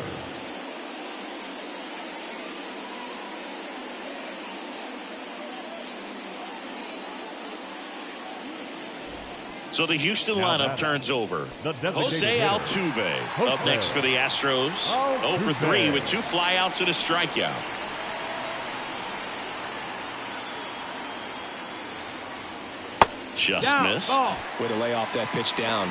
So the Houston lineup turns over. Jose Altuve up next for the Astros. 0 for 3 with 2 flyouts and a strikeout. Just missed. Way to lay off that pitch down.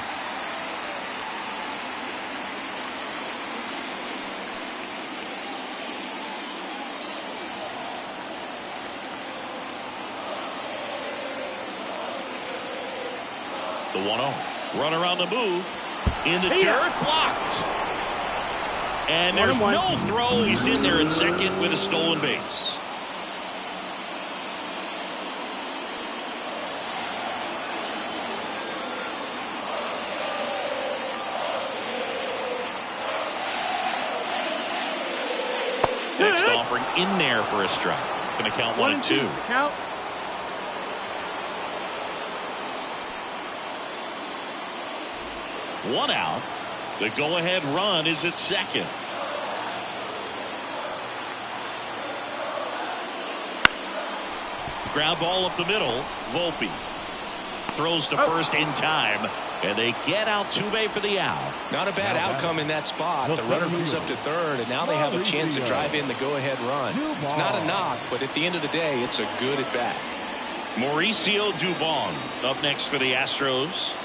The 1-0. Runner on the move. In the dirt, blocked. And there's no throw. He's in there at second with a stolen base. Next offering in there for a strike. Going to count 1 and 2. Count. One out. The go-ahead run is at second. Ground ball up the middle. Volpe throws to first in time, and they get Altuve for the out. Not a bad outcome in that spot. The runner moves up to third, and now they have a chance to drive in the go-ahead run. It's not a knock, but at the end of the day, it's a good at bat. Mauricio Dubon up next for the Astros.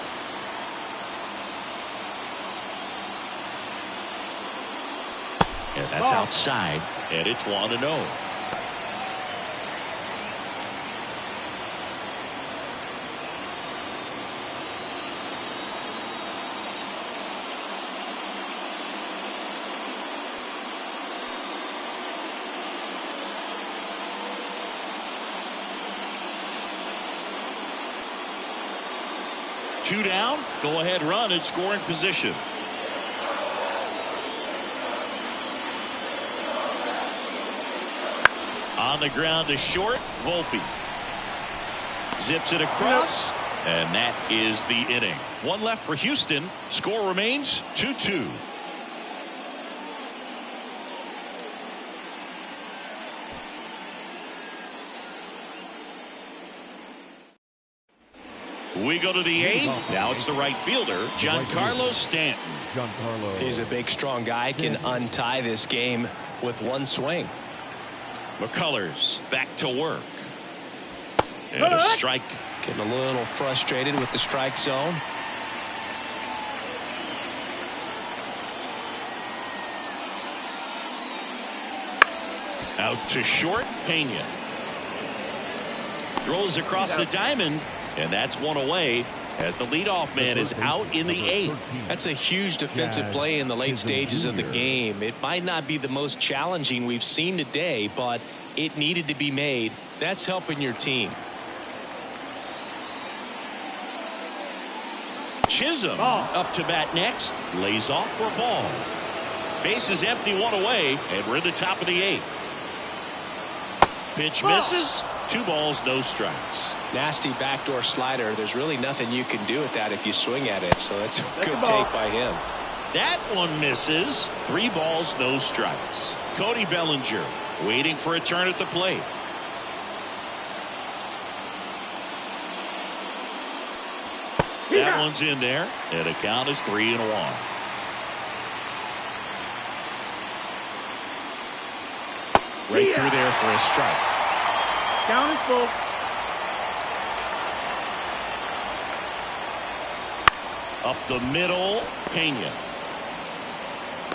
And that's outside, and it's 1-0. Two down, go ahead run in scoring position. On the ground to short, Volpe zips it across, and that is the inning. One left for Houston. Score remains 2-2. We go to the 8th. Now it's the right fielder, Giancarlo Stanton. He's a big, strong guy. Can untie this game with one swing. McCullers back to work. And a strike. Getting a little frustrated with the strike zone. Out to short, Pena. Throws across the diamond, and that's one away as the leadoff man is out in the 8th. That's a huge defensive play in the late stages of the game. It might not be the most challenging we've seen today, but it needed to be made. That's helping your team. Chisholm up to bat next. Lays off for a ball. Base is empty, one away, and we're in the top of the 8th. Pitch misses. 2 balls, no strikes. Nasty backdoor slider. There's really nothing you can do with that if you swing at it. So that's a good take by him. That one misses. 3 balls, no strikes. Cody Bellinger waiting for a turn at the plate. That one's in there, and the count is 3-1. Right through there for a strike. Count is full. Up the middle, Pena.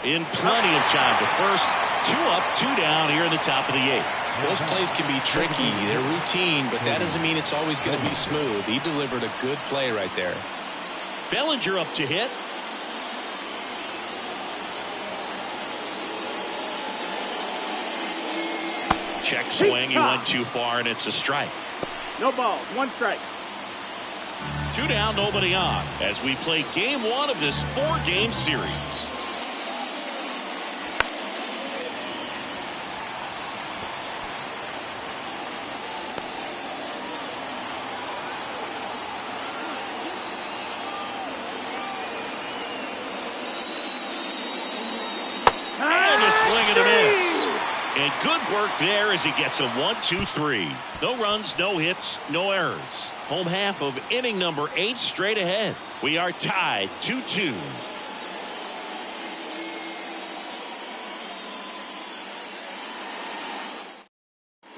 In plenty of time to first. 2 up, 2 down here in the top of the 8th. Those plays can be tricky. They're routine, but that doesn't mean it's always going to be smooth. He delivered a good play right there. Bellinger up to hit. Check swing. He went too far, and it's a strike. No balls, 1 strike. 2 down, nobody on, as we play game 1 of this 4-game series. And a swing and a miss. And good work there as he gets a 1-2-3. No runs, no hits, no errors. Home half of inning number 8 straight ahead. We are tied 2-2.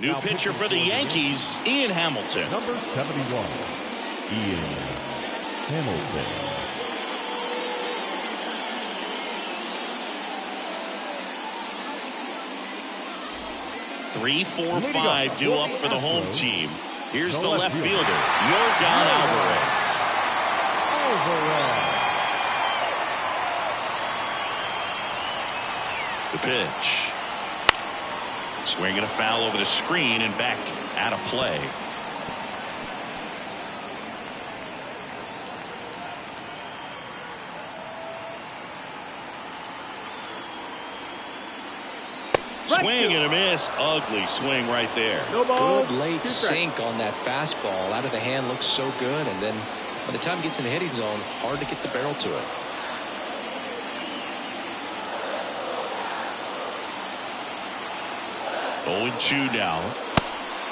New pitcher for the Yankees, Ian Hamilton. Number 71, Ian Hamilton. 3, 4, 5 due up for the home team. Here's the left fielder, Yordan Alvarez. The pitch. Swinging a foul over the screen and back out of play. Swing and a miss. Ugly swing right there. No ball. Good late sink on that fastball. Out of the hand looks so good, and then by the time it gets in the hitting zone, hard to get the barrel to it. Oh, 2 now.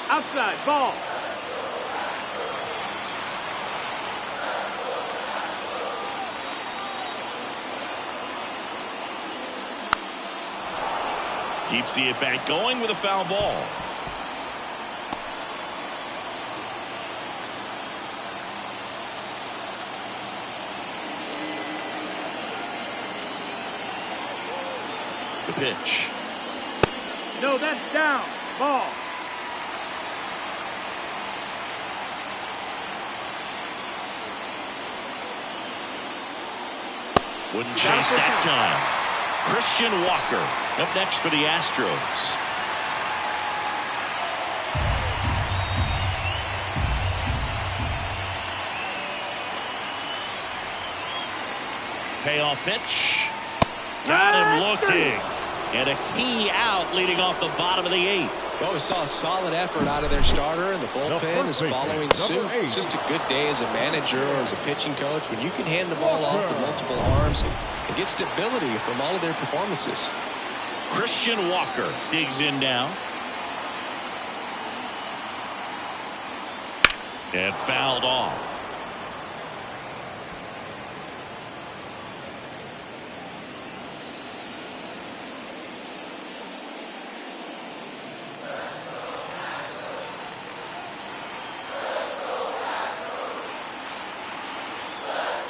Outside, ball. Keeps the at-bat going with a foul ball. The pitch. No, that's down. Ball. Wouldn't chase that time. Christian Walker up next for the Astros. Payoff pitch. Got him looking. And a key out leading off the bottom of the 8th. Well, we saw a solid effort out of their starter, and the bullpen is following suit. It's just a good day as a manager or as a pitching coach when you can hand the ball off to multiple arms and get stability from all of their performances. Christian Walker digs in now. And fouled off.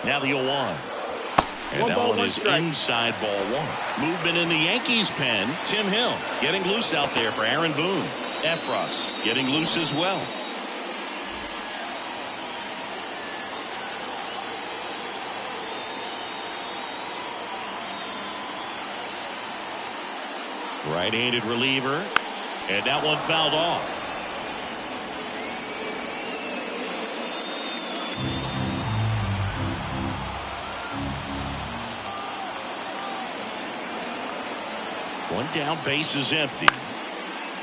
Now the 0-1. And One that ball, one one is strike. inside ball one. Movement in the Yankees pen. Tim Hill getting loose out there for Aaron Boone. Efros getting loose as well. Right-handed reliever. And that one fouled off. One down, base is empty.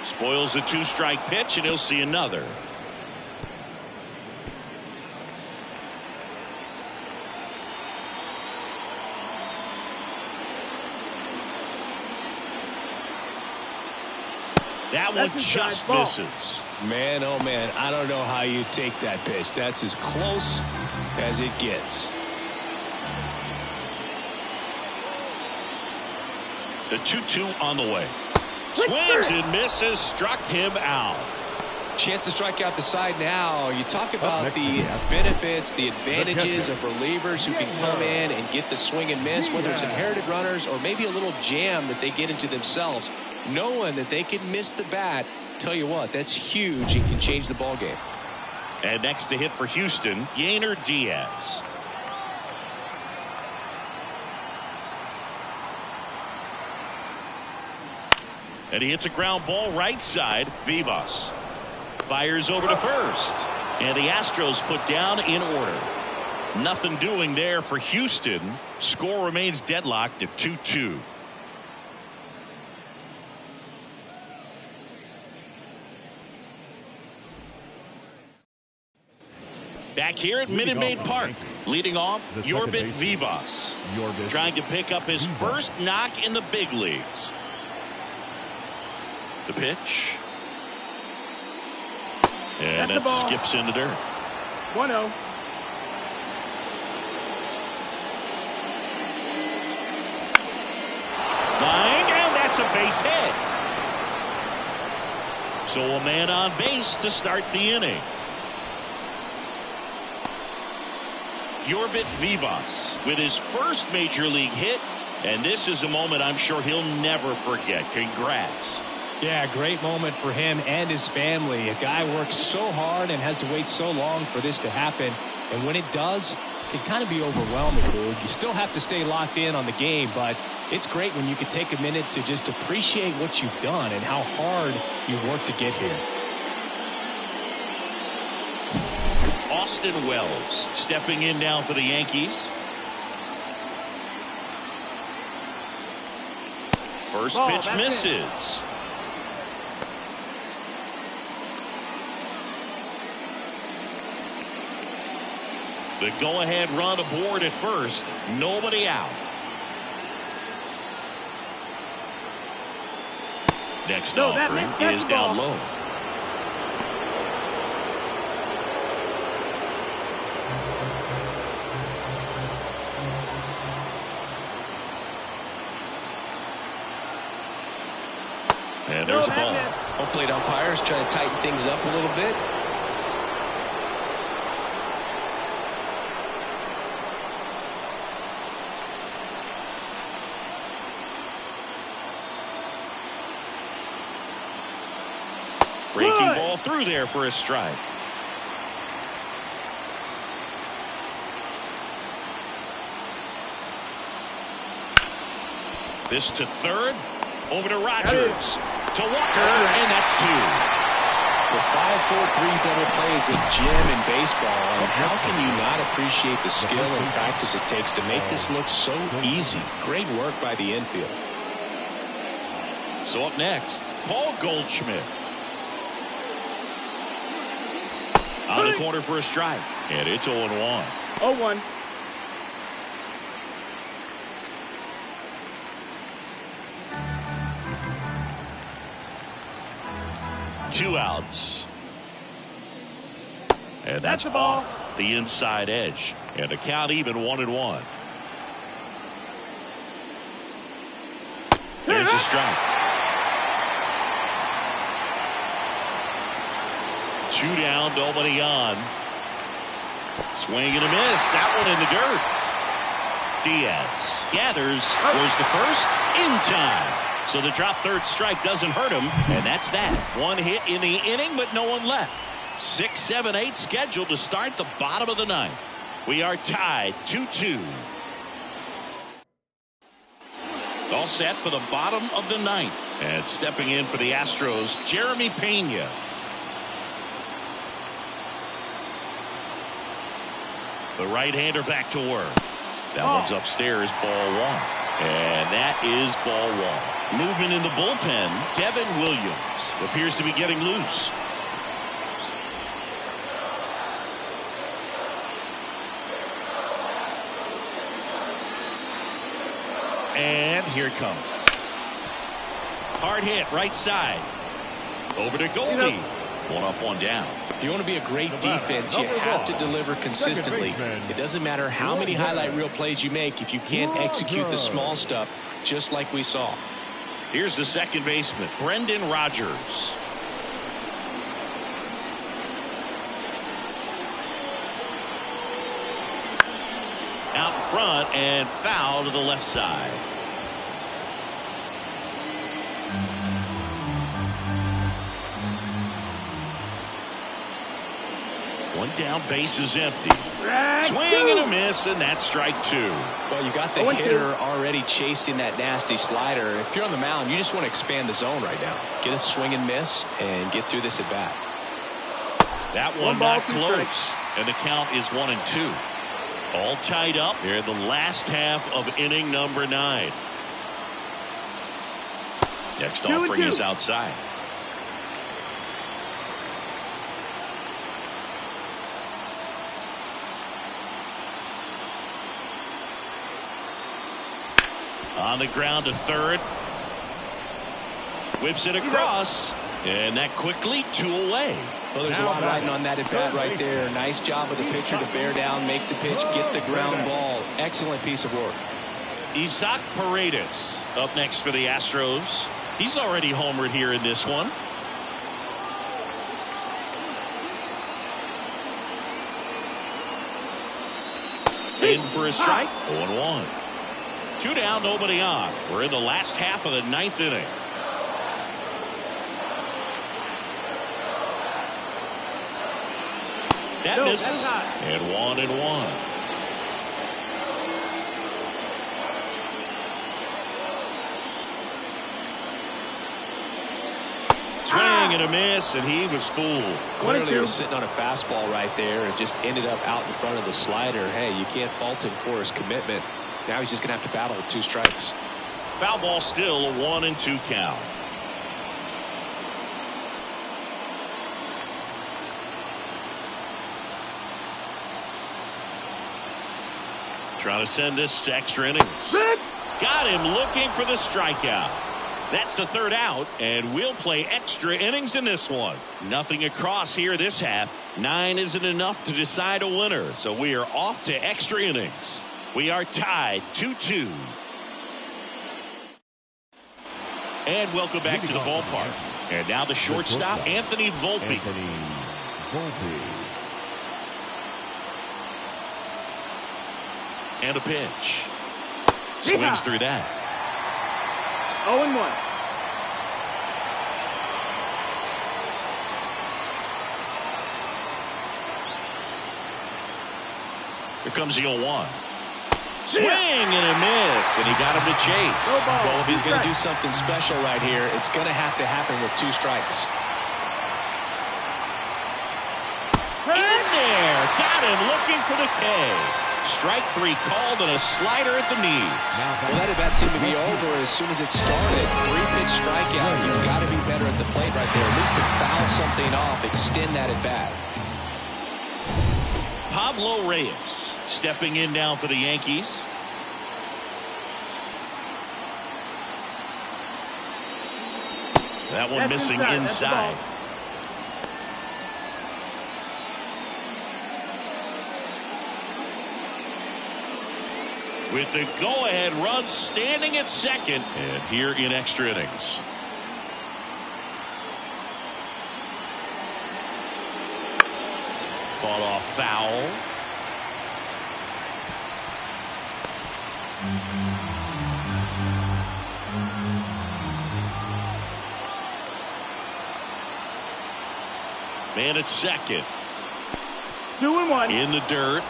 Spoils the 2-strike pitch, and he'll see another. That one just misses. Man, oh man, I don't know how you take that pitch. That's as close as it gets. The 2-2 on the way. Swings and misses, struck him out. Chance to strike out the side now. You talk about the benefits, the advantages of relievers who can come in and get the swing and miss, whether it's inherited runners or maybe a little jam that they get into themselves. Knowing that they can miss the bat, tell you what, that's huge and can change the ball game. And next to hit for Houston, Yainer Diaz. And he hits a ground ball right side. Vivas fires over to first. And the Astros put down in order. Nothing doing there for Houston. Score remains deadlocked at 2-2. Back here at Minute Maid Park, leading off, Yorbit Vivas, trying to pick up his first knock in the big leagues. The pitch. And that skips into dirt. 1-0. Line, and that's a base hit. So a man on base to start the inning. Yorbit Vivas with his first major league hit, and this is a moment I'm sure he'll never forget. Congrats. Yeah, great moment for him and his family. A guy works so hard and has to wait so long for this to happen, and when it does, it can kind of be overwhelming, dude. You still have to stay locked in on the game, but it's great when you can take a minute to just appreciate what you've done and how hard you worked to get here. Austin Wells stepping in now for the Yankees. First pitch misses. The go-ahead run aboard at first. Nobody out. Next offering is down low. And there's a ball. Home plate umpires trying to tighten things up a little bit. Breaking ball through there for a strike. This to third. Over to Rogers. To Walker, and that's two. The 5-4-3 double play is a gem in baseball, and how can you not appreciate the skill and practice it takes to make this look so easy? Great work by the infield. So up next, Paul Goldschmidt. On the corner for a strike, and it's 0-1. 0-1. Two outs. And that's off the inside edge. And the count even 1-1. There's a strike. Two down, nobody on. Swing and a miss. That one in the dirt. Diaz gathers, throws the first in time. So the drop third strike doesn't hurt him, and that's that. One hit in the inning, but no one left. 6, 7, 8 scheduled to start the bottom of the ninth. We are tied 2-2. All set for the bottom of the ninth. And stepping in for the Astros, Jeremy Pena. The right-hander back to work. That one's upstairs, ball one. And that is ball one. Movement in the bullpen. Devin Williams appears to be getting loose. And here it comes. Hard hit, right side. Over to Goldie. One up, one down. If you want to be a great defense, you have to deliver consistently. It doesn't matter how many highlight reel plays you make if you can't execute the small stuff, just like we saw. Here's the second baseman, Brendan Rodgers. Out in front and foul to the left side. One down, base is empty. Swing and a miss, and that's strike two. Well, you got the hitter already chasing that nasty slider. If you're on the mound, you just want to expand the zone right now. Get a swing and miss and get through this at bat. That one not close, and the count is 1-2. All tied up here in the last half of inning number 9. Next offering is outside. On the ground to third. Whips it across. And that quickly 2 away. Well, there's a lot riding on that at bat right there. Nice job of the pitcher to bear down, make the pitch, get the ground ball. Excellent piece of work. Isaac Paredes up next for the Astros. He's already homered here in this one. In for a strike. 0-1. 2 down, nobody on. We're in the last half of the 9th inning. That misses. And 1-1. Swing and a miss, and he was fooled. Clearly he was sitting on a fastball right there and just ended up out in front of the slider. Hey, you can't fault him for his commitment. Now he's just going to have to battle with 2 strikes. Foul ball still, a 1-2 count. Trying to send this to extra innings. Got him looking for the strikeout. That's the 3rd out, and we'll play extra innings in this one. Nothing across here this half. 9 isn't enough to decide a winner, so we are off to extra innings. We are tied 2-2. And welcome back to the ballpark. And now the shortstop, Anthony Volpe. And a pitch. Swings through that. 0-1. Here comes the 0-1. Swing and a miss, and he got him to chase. Well, if he's going to do something special right here, it's going to have to happen with 2 strikes. In there, got him looking for the K. Strike 3 called and a slider at the knees. Well, that at bat seemed to be over as soon as it started. 3-pitch strikeout. You've got to be better at the plate right there, at least to foul something off, extend that at bat. Pablo Reyes stepping in now for the Yankees. That one missing inside. With the go-ahead run standing at second, and here in extra innings. Fought off foul. Man at second. 2-1. In the dirt.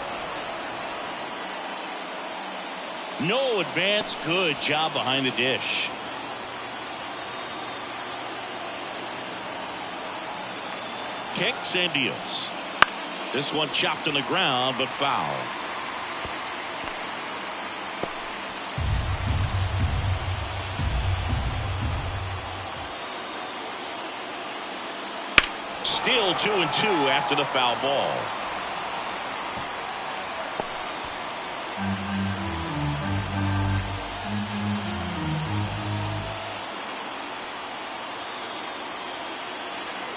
No advance. Good job behind the dish. Kicks and deals. This one chopped on the ground, but foul. Still 2-2 after the foul ball.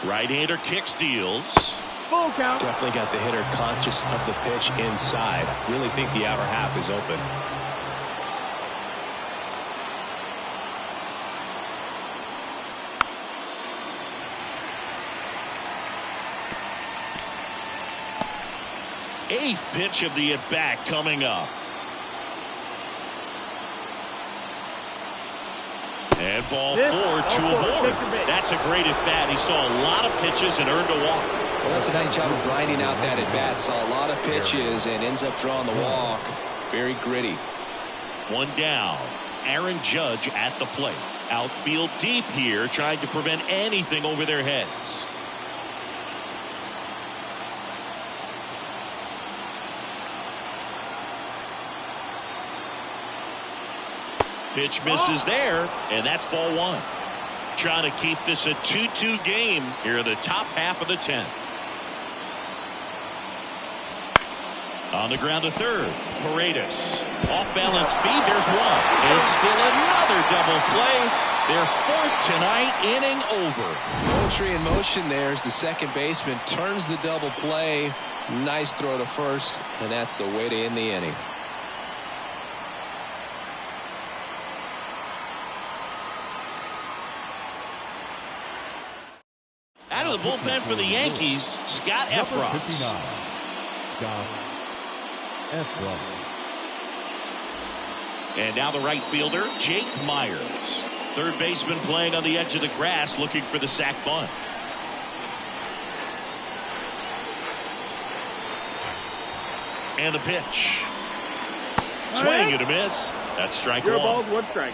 Right-hander kicks, deals. Full count. Definitely got the hitter conscious of the pitch inside. Really think the outer half is open. Eighth pitch of the at-bat coming up. And ball 4, 2 aboard. That's a great at-bat. He saw a lot of pitches and earned a walk. Well, that's a nice job of grinding out that at-bat. Saw a lot of pitches and ends up drawing the walk. Very gritty. One down. Aaron Judge at the plate. Outfield deep here, trying to prevent anything over their heads. Pitch misses there, and that's ball 1. Trying to keep this a 2-2 game here in the top half of the 10th. On the ground to third. Paredes. Off balance feed. There's one. And still another double play. Their 4th tonight, inning over. Poetry in motion there as the second baseman turns the double play. Nice throw to first, and that's the way to end the inning. Out of the bullpen for the Yankees, Scott Efron. Scott Efron. And now the right fielder, Jake Myers. Third baseman playing on the edge of the grass, looking for the sac bunt. And the pitch. Swing and a miss. That's strike 1. 0 balls, 1 strike.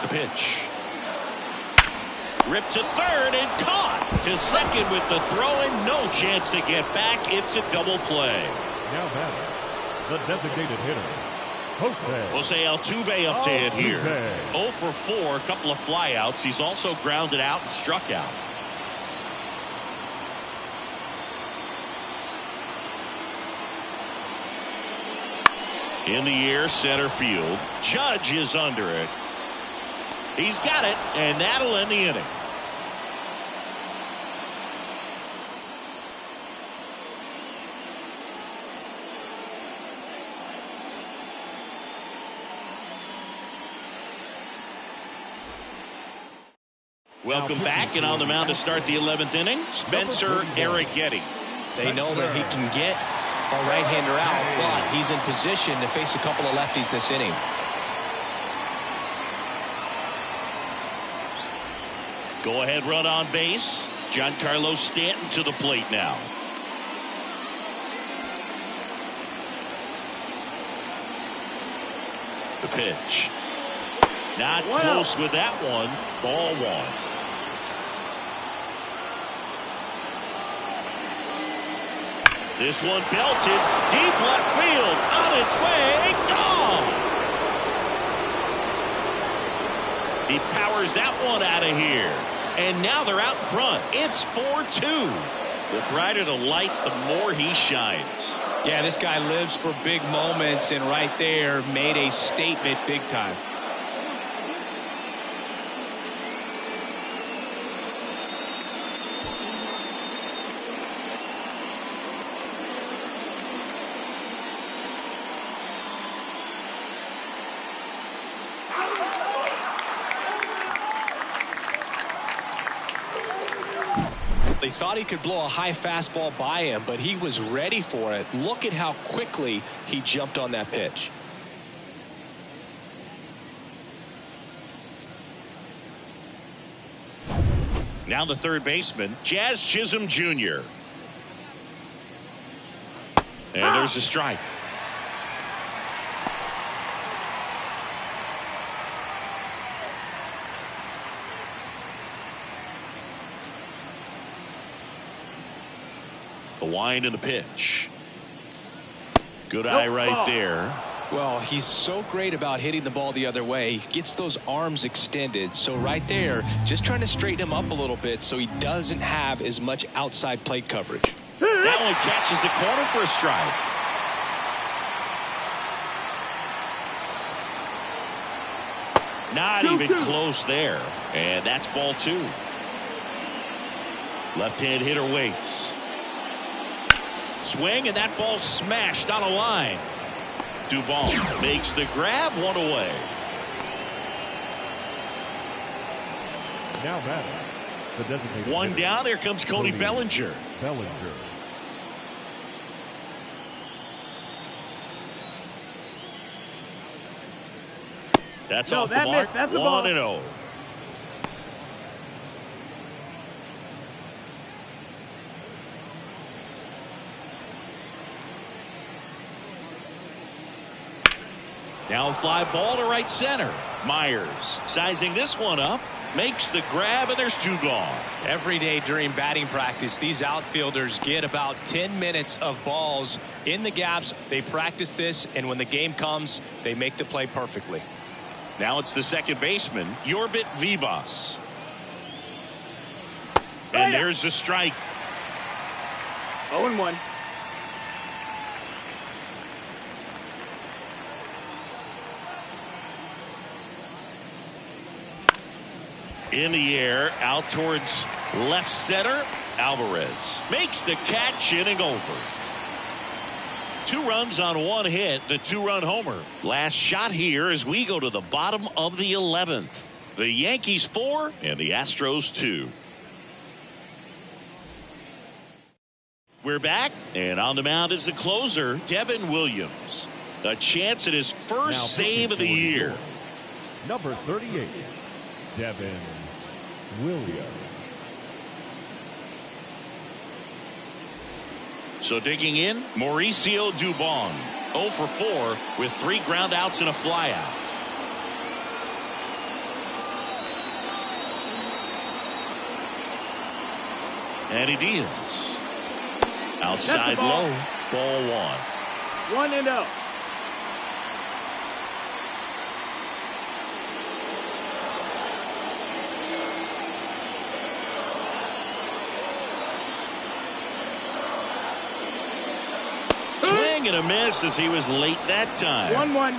The pitch. Ripped to third and caught. To second with the throw and no chance to get back. It's a double play. Now batting, the designated hitter, Jose Altuve up to hit here. 0 for 4, a couple of flyouts. He's also grounded out and struck out. In the air, center field. Judge is under it. He's got it, and that'll end the inning. Welcome back, and on the mound to start the 11th inning, Spencer Arrighetti. They know that he can get a right-hander out, but he's in position to face a couple of lefties this inning. Go-ahead run on base. Giancarlo Stanton to the plate now. The pitch. Not close with that one. Ball 1. This one belted. Deep left field. On its way. Gone. He powers that one out of here. And now they're out in front. It's 4-2. The brighter the lights, the more he shines. Yeah, this guy lives for big moments, and right there made a statement big time. They thought he could blow a high fastball by him, but he was ready for it. Look at how quickly he jumped on that pitch. Now the third baseman, Jazz Chisholm Jr. And there's a strike. The wind and the pitch. Good eye right there. Well, he's so great about hitting the ball the other way. He gets those arms extended. So right there, just trying to straighten him up a little bit so he doesn't have as much outside plate coverage. That one catches the corner for a strike. Not even close there. And that's ball 2. Left-hand hitter waits. Swing, and that ball smashed on a line. Dubon makes the grab, 1 away. Now batting, the designated 1 hitter, down. Here comes Cody Bellinger. Bellinger. That's off the mark. 1-0. Now a fly ball to right center. Myers sizing this one up. Makes the grab, and there's 2 gone. Every day during batting practice, these outfielders get about 10 minutes of balls in the gaps. They practice this, and when the game comes, they make the play perfectly. Now it's the second baseman, Yorbit Vivas. And there's the strike. 0-1. In the air, out towards left center. Alvarez makes the catch, inning over. 2 runs on 1 hit, the 2-run homer. Last shot here as we go to the bottom of the 11th. The Yankees 4 and the Astros 2. We're back, and on the mound is the closer, Devin Williams. A chance at his first save of the year. Number 38, Devin Williams. So digging in, Mauricio Dubon, 0 for 4 with 3 ground outs and a flyout. And he deals. Outside low, ball 1. 1-0. Swing and a miss as he was late that time. 1-1.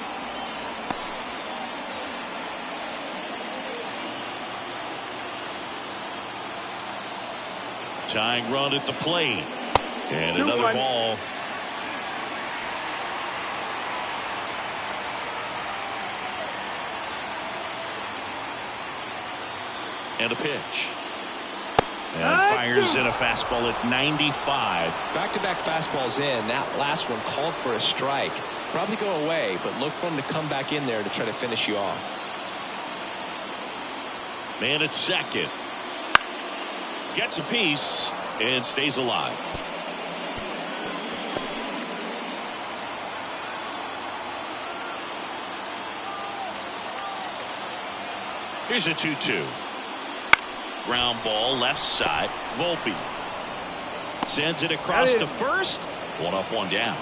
Tying run at the plate. And another ball. And a pitch. And fires in a fastball at 95. Back-to-back fastballs in. That last one called for a strike. Probably go away, but look for him to come back in there to try to finish you off. Man at second. Gets a piece and stays alive. Here's a 2-2. Ground ball left side. Volpe sends it across to first. 1 up, 1 down.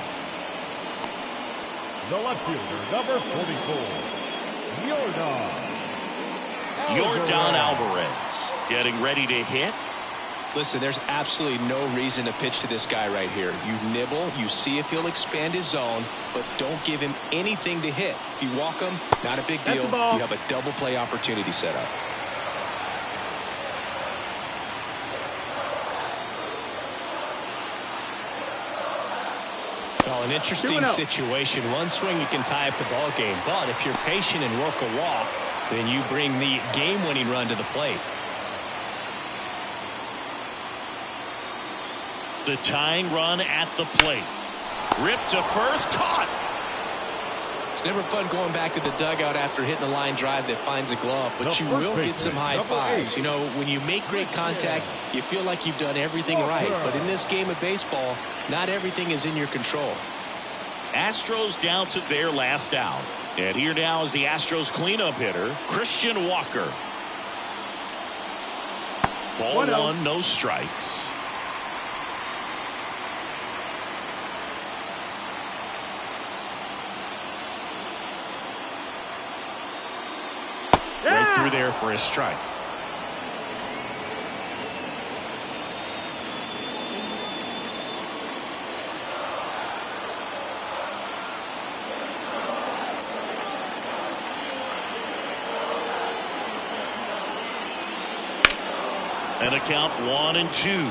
The left fielder, number 44, Yordan Alvarez getting ready to hit. Listen, there's absolutely no reason to pitch to this guy right here. You nibble, you see if he'll expand his zone, but don't give him anything to hit. If you walk him, not a big deal. You have a double play opportunity set up. Well, an interesting situation. One swing you can tie up the ball game, but if you're patient and work a walk, then you bring the game-winning run to the plate. The tying run at the plate. Ripped to first, caught. It's never fun going back to the dugout after hitting a line drive that finds a glove, but you will get some high fives. You know, when you make great contact, you feel like you've done everything right. But in this game of baseball, not everything is in your control. Astros down to their last out. And here now is the Astros cleanup hitter, Christian Walker. Ball 1, no strikes. Right through there for a strike. And a count 1-2.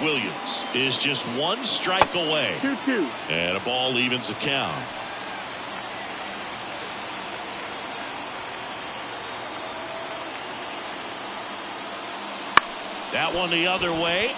Williams is just 1 strike away. 2-2. And a ball evens the count. That one the other way.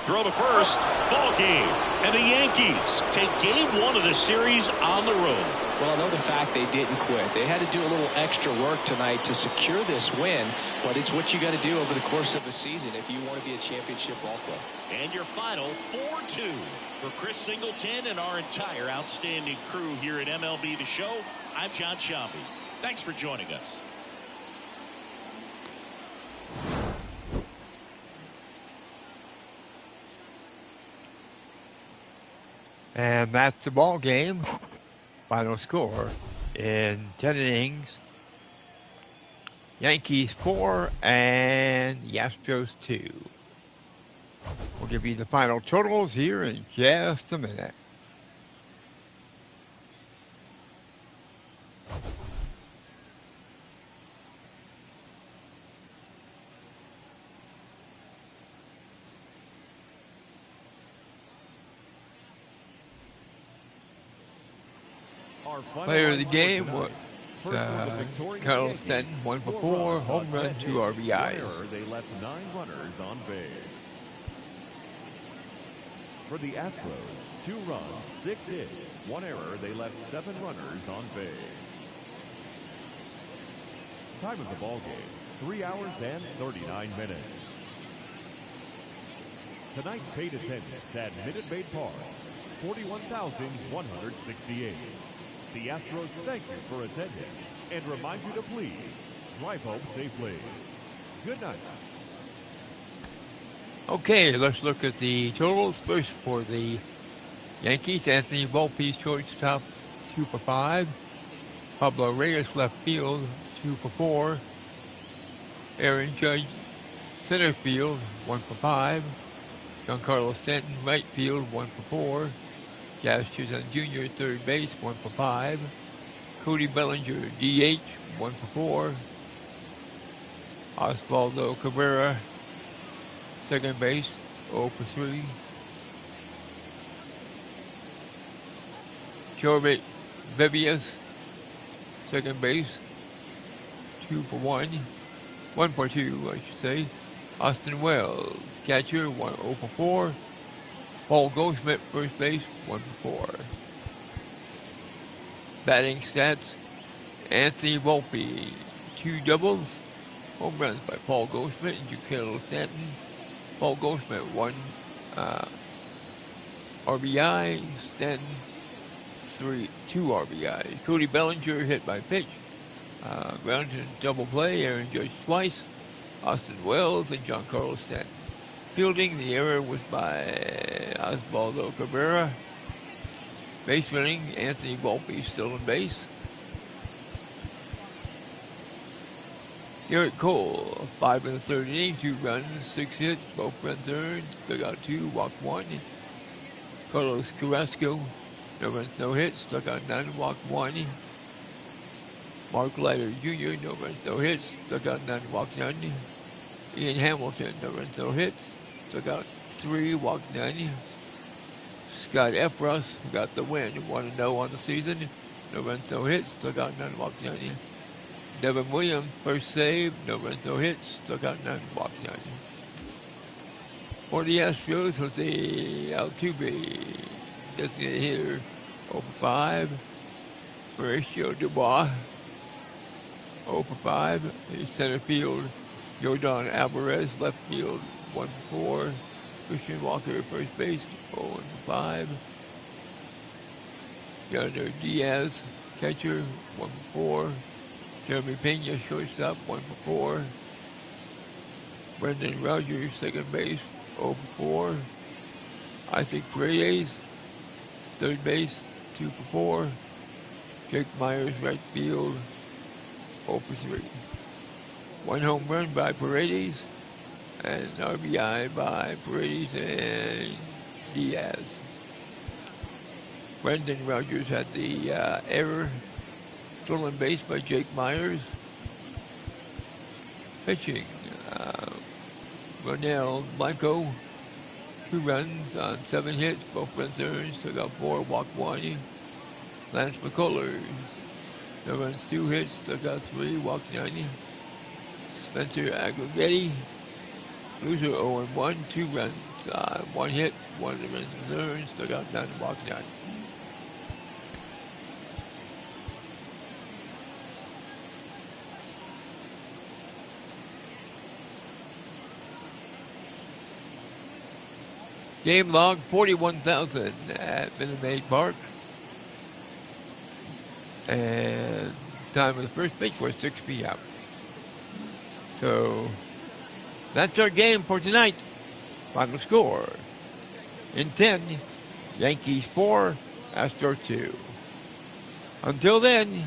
Throw to first. Ball game. And the Yankees take game 1 of the series on the road. Well, I know the fact they didn't quit. They had to do a little extra work tonight to secure this win, but it's what you got to do over the course of a season if you want to be a championship ball club. And your final 4-2 for Chris Singleton and our entire outstanding crew here at MLB The Show. I'm John Shambi. Thanks for joining us. And that's the ball game. Final score in 10 innings. Yankees 4 and the Astros 2. We'll give you the final totals here in just a minute. Player of the game was Carlos Stanton, 1 for 4, home run, 2 RBIs. They left 9 runners on base. For the Astros, 2 runs, 6 hits, 1 error. They left 7 runners on base. Time of the ball game, 3 hours and 39 minutes. Tonight's paid attendance at Minute Maid Park, 41,168. The Astros thank you for attending and remind you to please drive home safely. Good night. Okay, let's look at the totals. First for the Yankees, Anthony Volpe, shortstop, 2 for 5. Pablo Reyes, left field, 2 for 4. Aaron Judge, center field, 1 for 5. Giancarlo Stanton, right field, 1 for 4. Jazz Chisholm Jr., third base, 1 for 5. Cody Bellinger, DH, 1 for 4. Osvaldo Cabrera, second base, 0 for 3. Corbett Bebias, second base, 2 for 1. 1 for 2, I should say. Austin Wells, catcher, 0 for 4. Paul Goldschmidt, first base, 1 for 4. Batting stats, Anthony Volpe, 2 doubles, home runs by Paul Goldschmidt and Giancarlo Stanton. Paul Goldschmidt, 1 RBI, Stanton, 2 RBI. Cody Bellinger, hit by pitch, ground to double play, Aaron Judge twice, Austin Wells and Giancarlo Stanton. Fielding, the error was by Osvaldo Cabrera. Base running, Anthony Volpe still in base. Garrett Cole, 5 in the third inning, 2 runs, 6 hits, both runs earned, struck out 2, walked 1. Carlos Carrasco, no runs, no hits, struck out 9, walked 1. Mark Leiter Jr., no runs, no hits, struck out 9, walked 9. Ian Hamilton, no runs, no hits, struck out 3, walked 9. Scott Efros got the win. 1-0 on the season. No runs, no hits. Struck out 9, walked 90. Devin Williams, first save. No runs, no hits. Struck out 9, walked 90. For the Astros, Jose Altuve, designated hitter, 0 for 5. Mauricio Dubois, 0 for 5. In center field, Jordan Alvarez, left field, 1 for 4. Christian Walker, first base, 0 for 5. Yonder Diaz, catcher, 1 for 4. Jeremy Pena, shortstop, 1 for 4. Brendan Rodgers, second base, 0 for 4. Isaac Paredes, third base, 2 for 4. Jake Myers, right field, 0 for 3. 1 home run by Paredes, and RBI by Paredes and Diaz. Brendan Rodgers had the error, stolen base by Jake Myers. Pitching, Ronel Blanco, 2 runs on 7 hits, both runs earned, took out 4, walked 1. Lance McCullers, no runs, 2 hits, took out 3, walked 90. Spencer Aggregetti, loser 0-1, 2 runs, 1 hit, 1 of the runs was earned, took out 9, walked 90. Game log 41,000 at Minute Maid Park. And time of the first pitch was 6 p.m. So that's our game for tonight. Final score in 10, Yankees 4, Astros 2. Until then,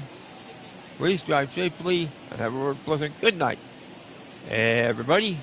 please drive safely and have a pleasant good night. Everybody.